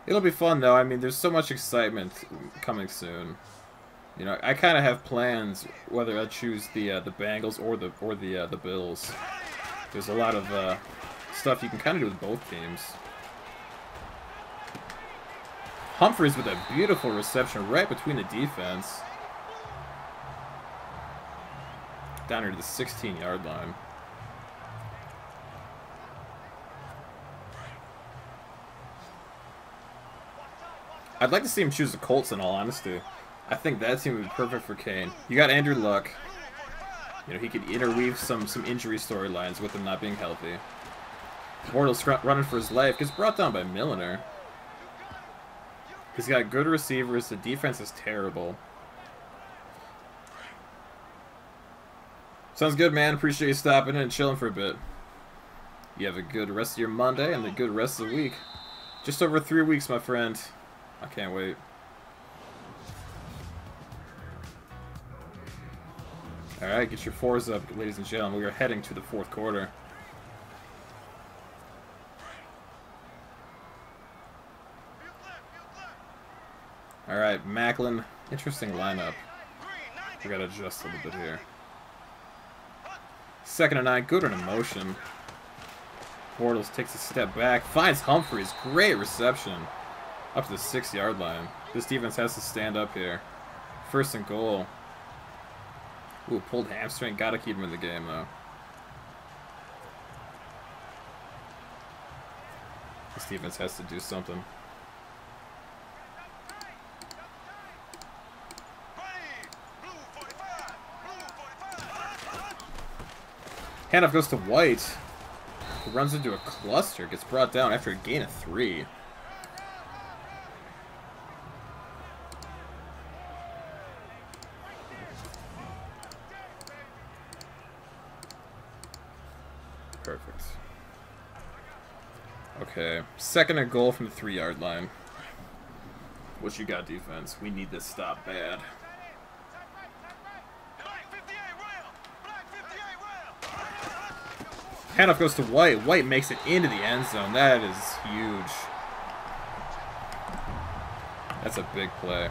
It'll be fun, though. I mean, there's so much excitement coming soon. You know, I kind of have plans whether I choose the Bengals or the Bills. There's a lot of stuff you can kind of do with both teams. Humphries with a beautiful reception right between the defense. Down here to the 16-yard line. I'd like to see him choose the Colts, in all honesty. I think that team would be perfect for Kane. You got Andrew Luck. You know, he could interweave some injury storylines with him not being healthy. Bortles running for his life. Gets brought down by Milliner. He's got good receivers. The defense is terrible. Sounds good, man. Appreciate you stopping in and chilling for a bit. You have a good rest of your Monday and a good rest of the week. Just over 3 weeks, my friend. I can't wait. Alright, get your fours up, ladies and gentlemen. We are heading to the fourth quarter. Alright, Macklin. Interesting lineup. We gotta adjust a little bit here. 2nd and 9, good in motion. Bortles takes a step back, finds Humphries. Great reception. Up to the 6-yard line. This defense has to stand up here. 1st and goal. Ooh, pulled hamstring. Gotta keep him in the game, though. This defense has to do something. Handoff goes to White. He runs into a cluster. Gets brought down after a gain of 3. Perfect. Okay, 2nd and goal from the 3-yard line. What you got, defense? We need this stop bad. Handoff goes to White. White makes it into the end zone. That is huge. That's a big play.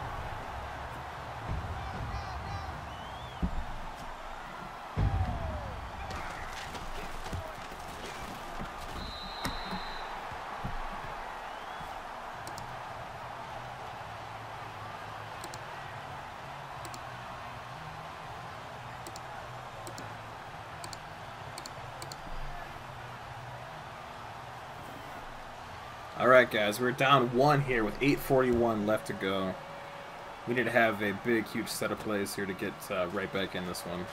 Alright guys, we're down 1 here with 8:41 left to go. We need to have a big, huge set of plays here to get right back in this one.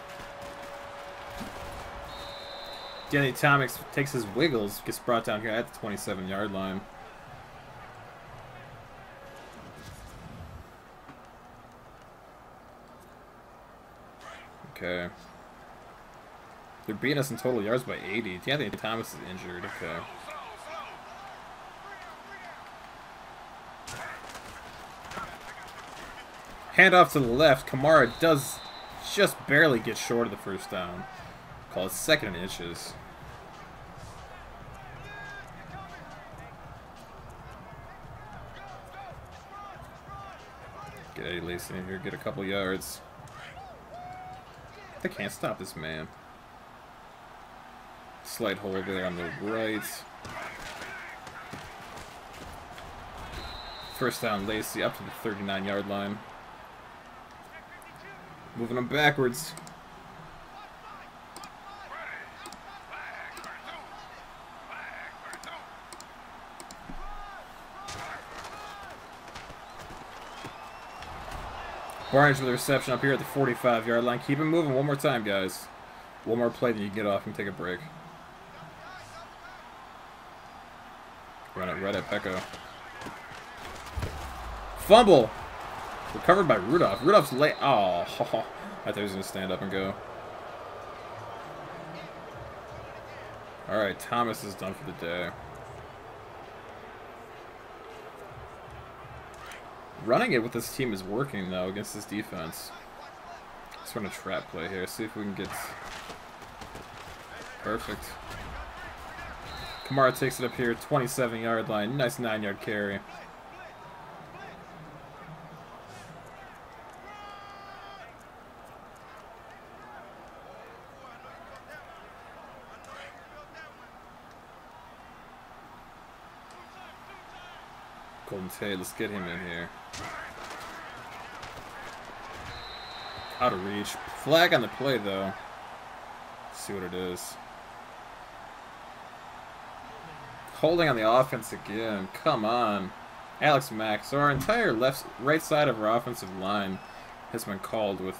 Danny Thomas takes his wiggles, gets brought down here at the 27-yard line. Okay. They're beating us in total yards by 80. Danny Thomas is injured. Okay. Handoff to the left. Kamara does just barely get short of the 1st down. Call it 2nd and inches. Get Eddie Lacy in here. Get a couple yards. They can't stop this man. Slight hole there on the right. 1st down, Lacy up to the 39-yard line. Moving them backwards. Barnes with a reception up here at the 45-yard line. Keep it moving one more time, guys. One more play, then you can get off and take a break. Run it right at Pecco. Fumble! Recovered by Rudolph. Rudolph's late. Oh, I thought he was going to stand up and go. Alright, Thomas is done for the day. Running it with this team is working, though, against this defense. Just run a trap play here. See if we can get... Perfect. Kamara takes it up here, 27-yard line. Nice 9-yard carry. Golden Tate, let's get him in here. Out of reach. Flag on the play, though. Let's see what it is. Holding on the offense again. Come on. Alex Mack. So our entire right side of our offensive line has been called with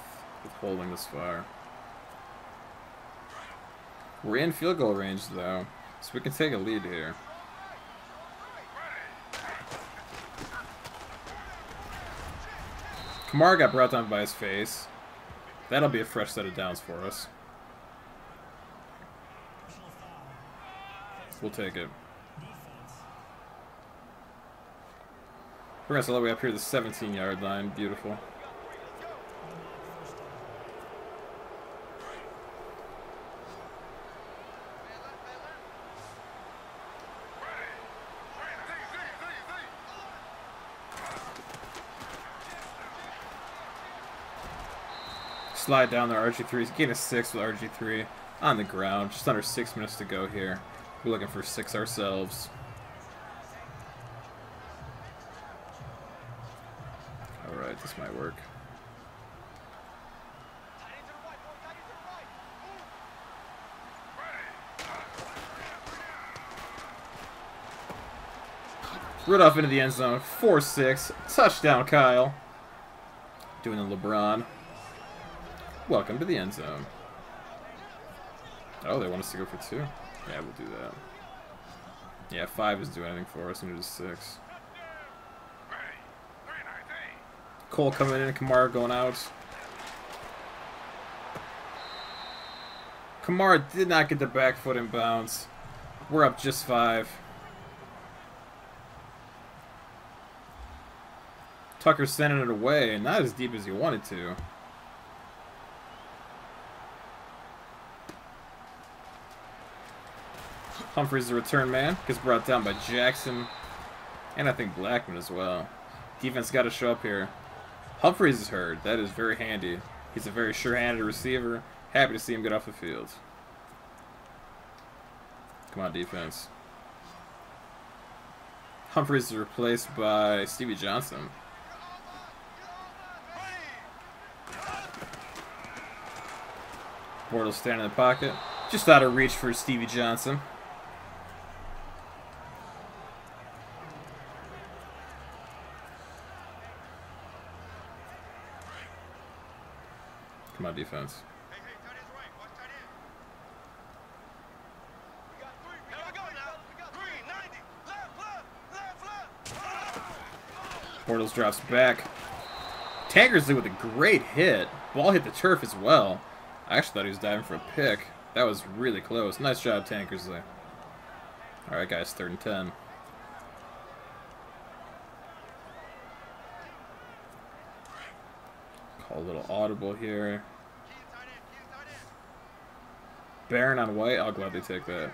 holding this far. We're in field goal range, though, so we can take a lead here. Kamara got brought down by his face. That'll be a fresh set of downs for us. We'll take it. We're going to all the way up here to the 17-yard line. Beautiful. Slide down there, RG3. Gain a 6 with RG3 on the ground. Just under 6 minutes to go here. We're looking for 6 ourselves. Alright, this might work. Rudolph into the end zone. 4-6. Touchdown, Kyle. Doing the LeBron. Welcome to the end zone. Oh, they want us to go for 2? Yeah, we'll do that. Yeah, 5 isn't doing anything for us. We need a 6. Cole coming in, Kamara going out. Kamara did not get the back foot in bounds. We're up just 5. Tucker's sending it away, not as deep as he wanted to. Humphries, the return man, gets brought down by Jackson, and I think Blackman as well. Defense got to show up here. Humphries is hurt. That is very handy. He's a very sure-handed receiver. Happy to see him get off the field. Come on, defense. Humphries is replaced by Stevie Johnson. Bortles standing in the pocket. Just out of reach for Stevie Johnson. Come on, defense. Bortles drops back. Tankersley with a great hit. Ball hit the turf as well. I actually thought he was diving for a pick. That was really close. Nice job, Tankersley. Alright, guys, 3rd and 10. Call a little audible here. Barron on White. I'll gladly take that.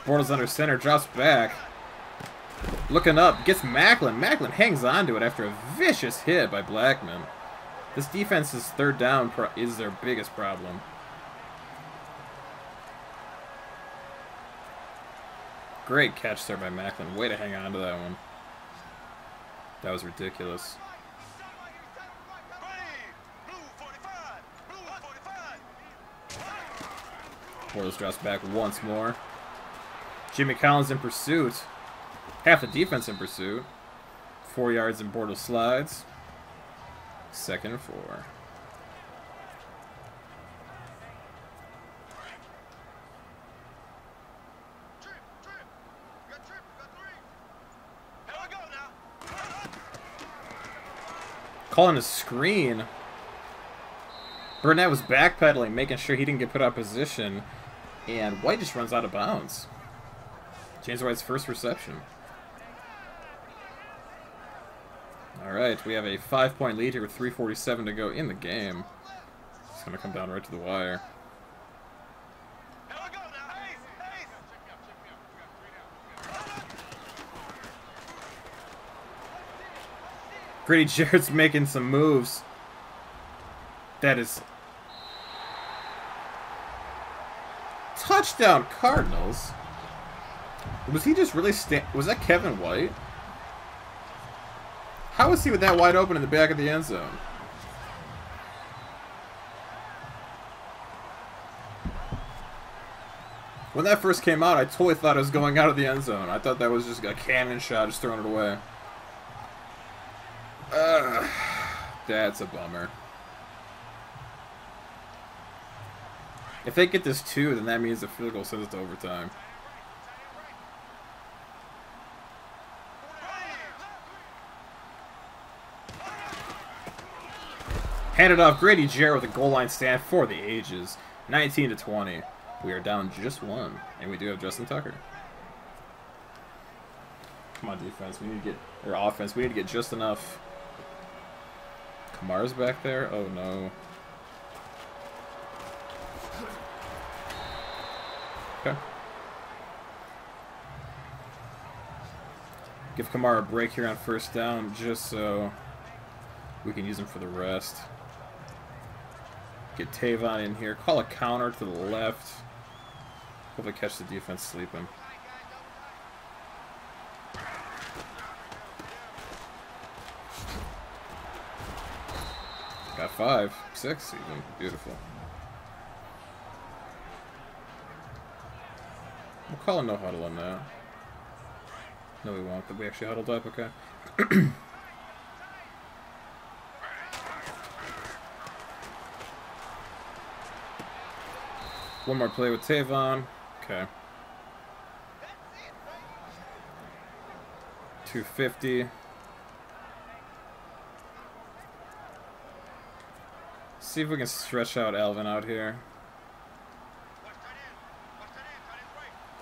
Bortles under center. Drops back. Looking up. Gets Macklin. Macklin hangs on to it after a vicious hit by Blackman. This defense's 3rd down is their biggest problem. Great catch there by Macklin. Way to hang on to that one. That was ridiculous. Bortles drops back once more. Jimmy Collins in pursuit. Half the defense in pursuit. 4 yards and Bortles slides. 2nd and 4. Calling a screen. Burnett was backpedaling, making sure he didn't get put out of position. And White just runs out of bounds. James White's first reception. Alright, we have a 5-point lead here with 3:47 to go in the game. It's going to come down right to the wire. Grady Jarrett's making some moves. That is... Touchdown, Cardinals. Was he just really was that Kevin White? How was he with that wide open in the back of the end zone? When that first came out, I totally thought it was going out of the end zone. I thought that was just a cannon shot, just throwing it away. That's a bummer. If they get this 2, then that means the field goal sends it to overtime. Handed off, Grady Jarrett with a goal line stand for the ages. 19-20. We are down just 1, and we do have Justin Tucker. Come on, defense. We need to get, or offense. We need to get just enough. Kamara's back there. Oh no. Okay. Give Kamara a break here on first down, just so we can use him for the rest. Get Tavon in here. Call a counter to the left. Hopefully catch the defense sleeping. Got 5, 6 even. Beautiful. We'll call a no huddle on that. No, we won't, but we actually huddled up, okay. One more play with Tavon. Okay. 250. See if we can stretch out Alvin out here.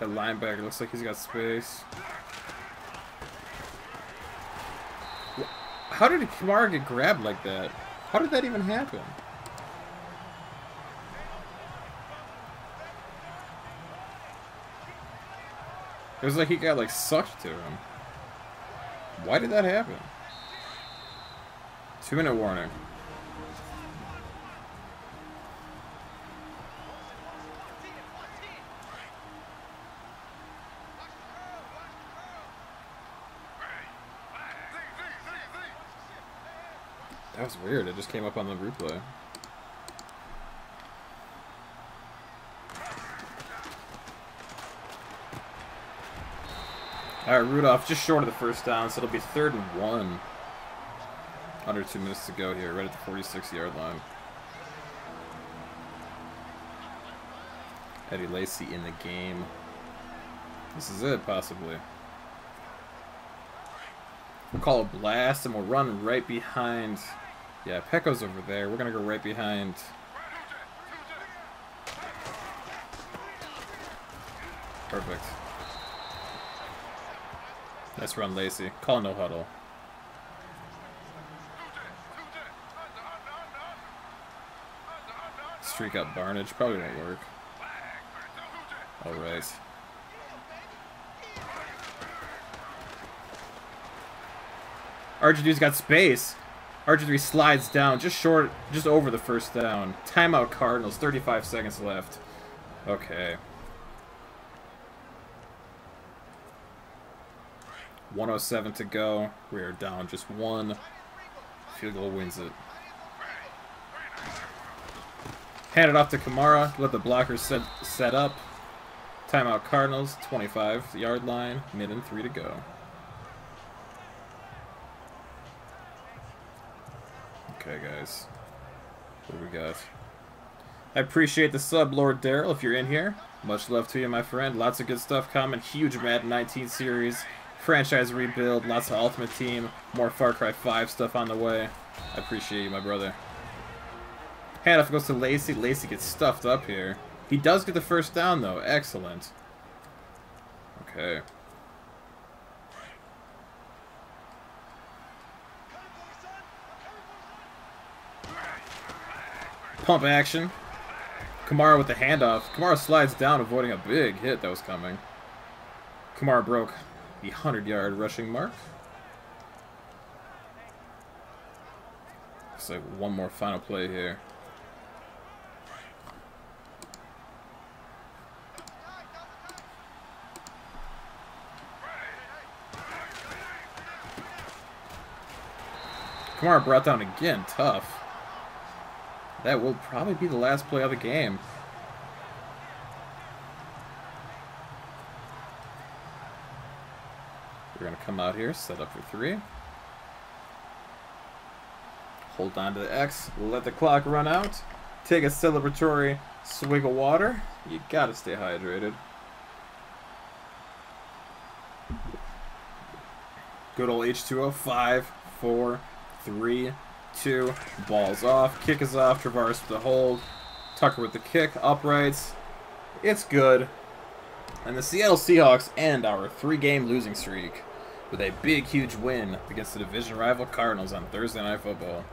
That linebacker looks like he's got space. How did Kamara get grabbed like that? How did that even happen? It was like he got like sucked to him. Why did that happen? 2-minute warning. That was weird. It just came up on the replay. Alright, Rudolph just short of the first down, so it'll be 3rd and 1. Under 2 minutes to go here, right at the 46-yard line. Eddie Lacy in the game. This is it, possibly. We'll call a blast, and we'll run right behind... Yeah, Pecco's over there. We're going to go right behind... Perfect. Nice run, Lacy. Call no huddle. Streak up Barnage. Probably won't work. Alright. RG3's got space. RG3 slides down just short, just over the first down. Timeout Cardinals, 35 seconds left. Okay. 1:07 to go. We are down just 1. Field goal wins it. Hand it off to Kamara. Let the blockers set up. Timeout Cardinals, 25-yard line. Mid and 3 to go. Okay, guys. What do we got? I appreciate the sub, Lord Daryl, if you're in here. Much love to you, my friend. Lots of good stuff coming. Huge Madden 19 series. Franchise rebuild. Lots of Ultimate Team. More Far Cry 5 stuff on the way. I appreciate you, my brother. Handoff goes to Lacy. Lacy gets stuffed up here. He does get the first down, though. Excellent. Okay. Pump action. Kamara with the handoff. Kamara slides down, avoiding a big hit that was coming. Kamara broke the 100-yard rushing mark. Looks like one more final play here. Kamara brought down again. Tough. That will probably be the last play of the game. We're going to come out here, set up for 3. Hold on to the X, let the clock run out. Take a celebratory swig of water. You got to stay hydrated. Good old H2O. 5, 4, 3, 2. Ball's off. Kick is off. Traverse with the hold. Tucker with the kick. Uprights. It's good. And the Seattle Seahawks end our 3-game losing streak with a big, huge win against the division rival Cardinals on Thursday Night Football.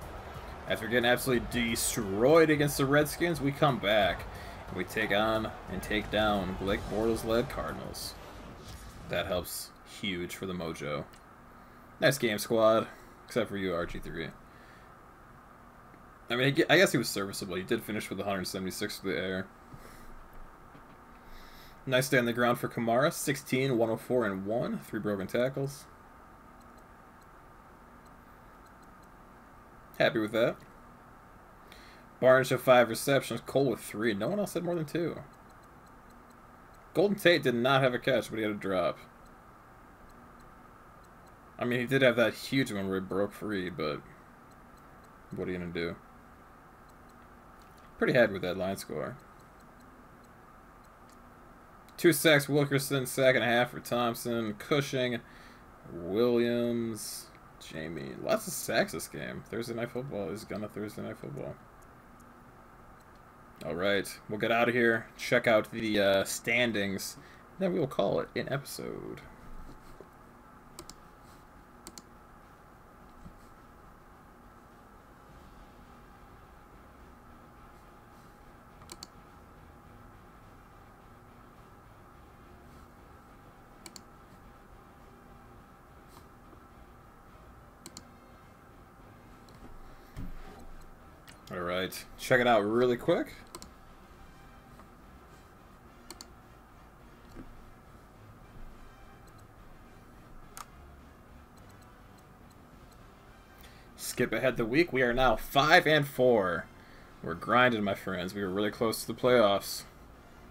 After getting absolutely destroyed against the Redskins, we come back and we take on and take down Blake Bortles-led Cardinals. That helps huge for the mojo. Nice game, squad. Except for you, RG3. I mean, I guess he was serviceable. He did finish with 176 for the air. Nice day on the ground for Kamara. 16, 104, and 1. 3 broken tackles. Happy with that. Barnes had 5 receptions. Cole with 3. No one else had more than 2. Golden Tate did not have a catch, but he had a drop. I mean, he did have that huge one where he broke free, but what are you going to do? Pretty happy with that line score. 2 sacks, Wilkerson, sack and a half for Thompson, Cushing, Williams, Jamie. Lots of sacks this game. Thursday Night Football is gonna Thursday Night Football. Alright, we'll get out of here, check out the standings, then we will call it an episode. Alright, check it out really quick. Skip ahead the week. We are now 5 and 4. We're grinding, my friends. We were really close to the playoffs.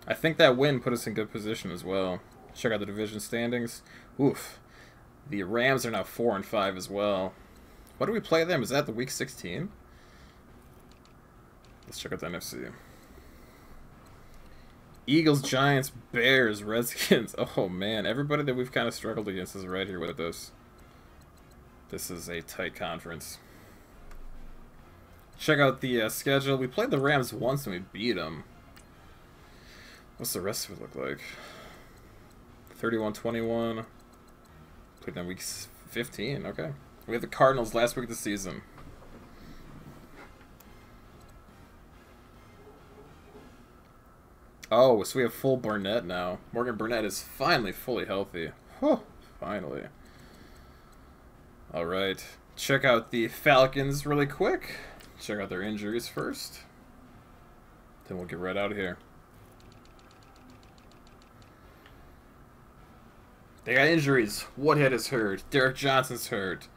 I think that win put us in good position as well. Check out the division standings. Oof. The Rams are now 4 and 5 as well. What do we play them? Is that the week 16? Let's check out the NFC. Eagles, Giants, Bears, Redskins. Oh, man. Everybody that we've kind of struggled against is right here with us. This is a tight conference. Check out the schedule. We played the Rams once and we beat them. What's the rest of it look like? 31-21. Played them week 15. Okay. We have the Cardinals last week of the season. Oh, so we have full Burnett now. Morgan Burnett is finally fully healthy. Whew, finally. Alright. Check out the Falcons really quick. Check out their injuries first. Then we'll get right out of here. They got injuries. Woodhead is hurt. Derek Johnson's hurt.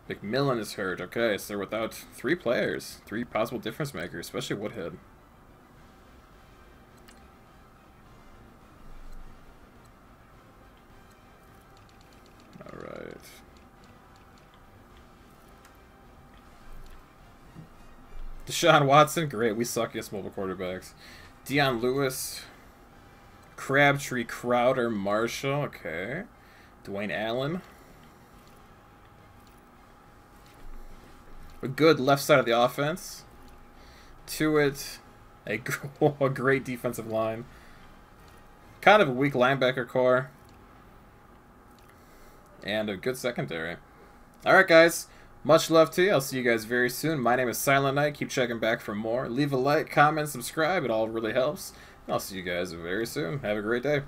McMillan is hurt. Okay, so they're without 3 players. 3 possible difference makers, especially Woodhead. Alright. Deshaun Watson, great. We suck against mobile quarterbacks. Deion Lewis, Crabtree, Crowder, Marshall, okay. Dwayne Allen. A good left side of the offense. To it, a great defensive line. Kind of a weak linebacker core. And a good secondary. Alright, guys. Much love to you. I'll see you guys very soon. My name is Silent Night. Keep checking back for more. Leave a like, comment, subscribe. It all really helps. And I'll see you guys very soon. Have a great day.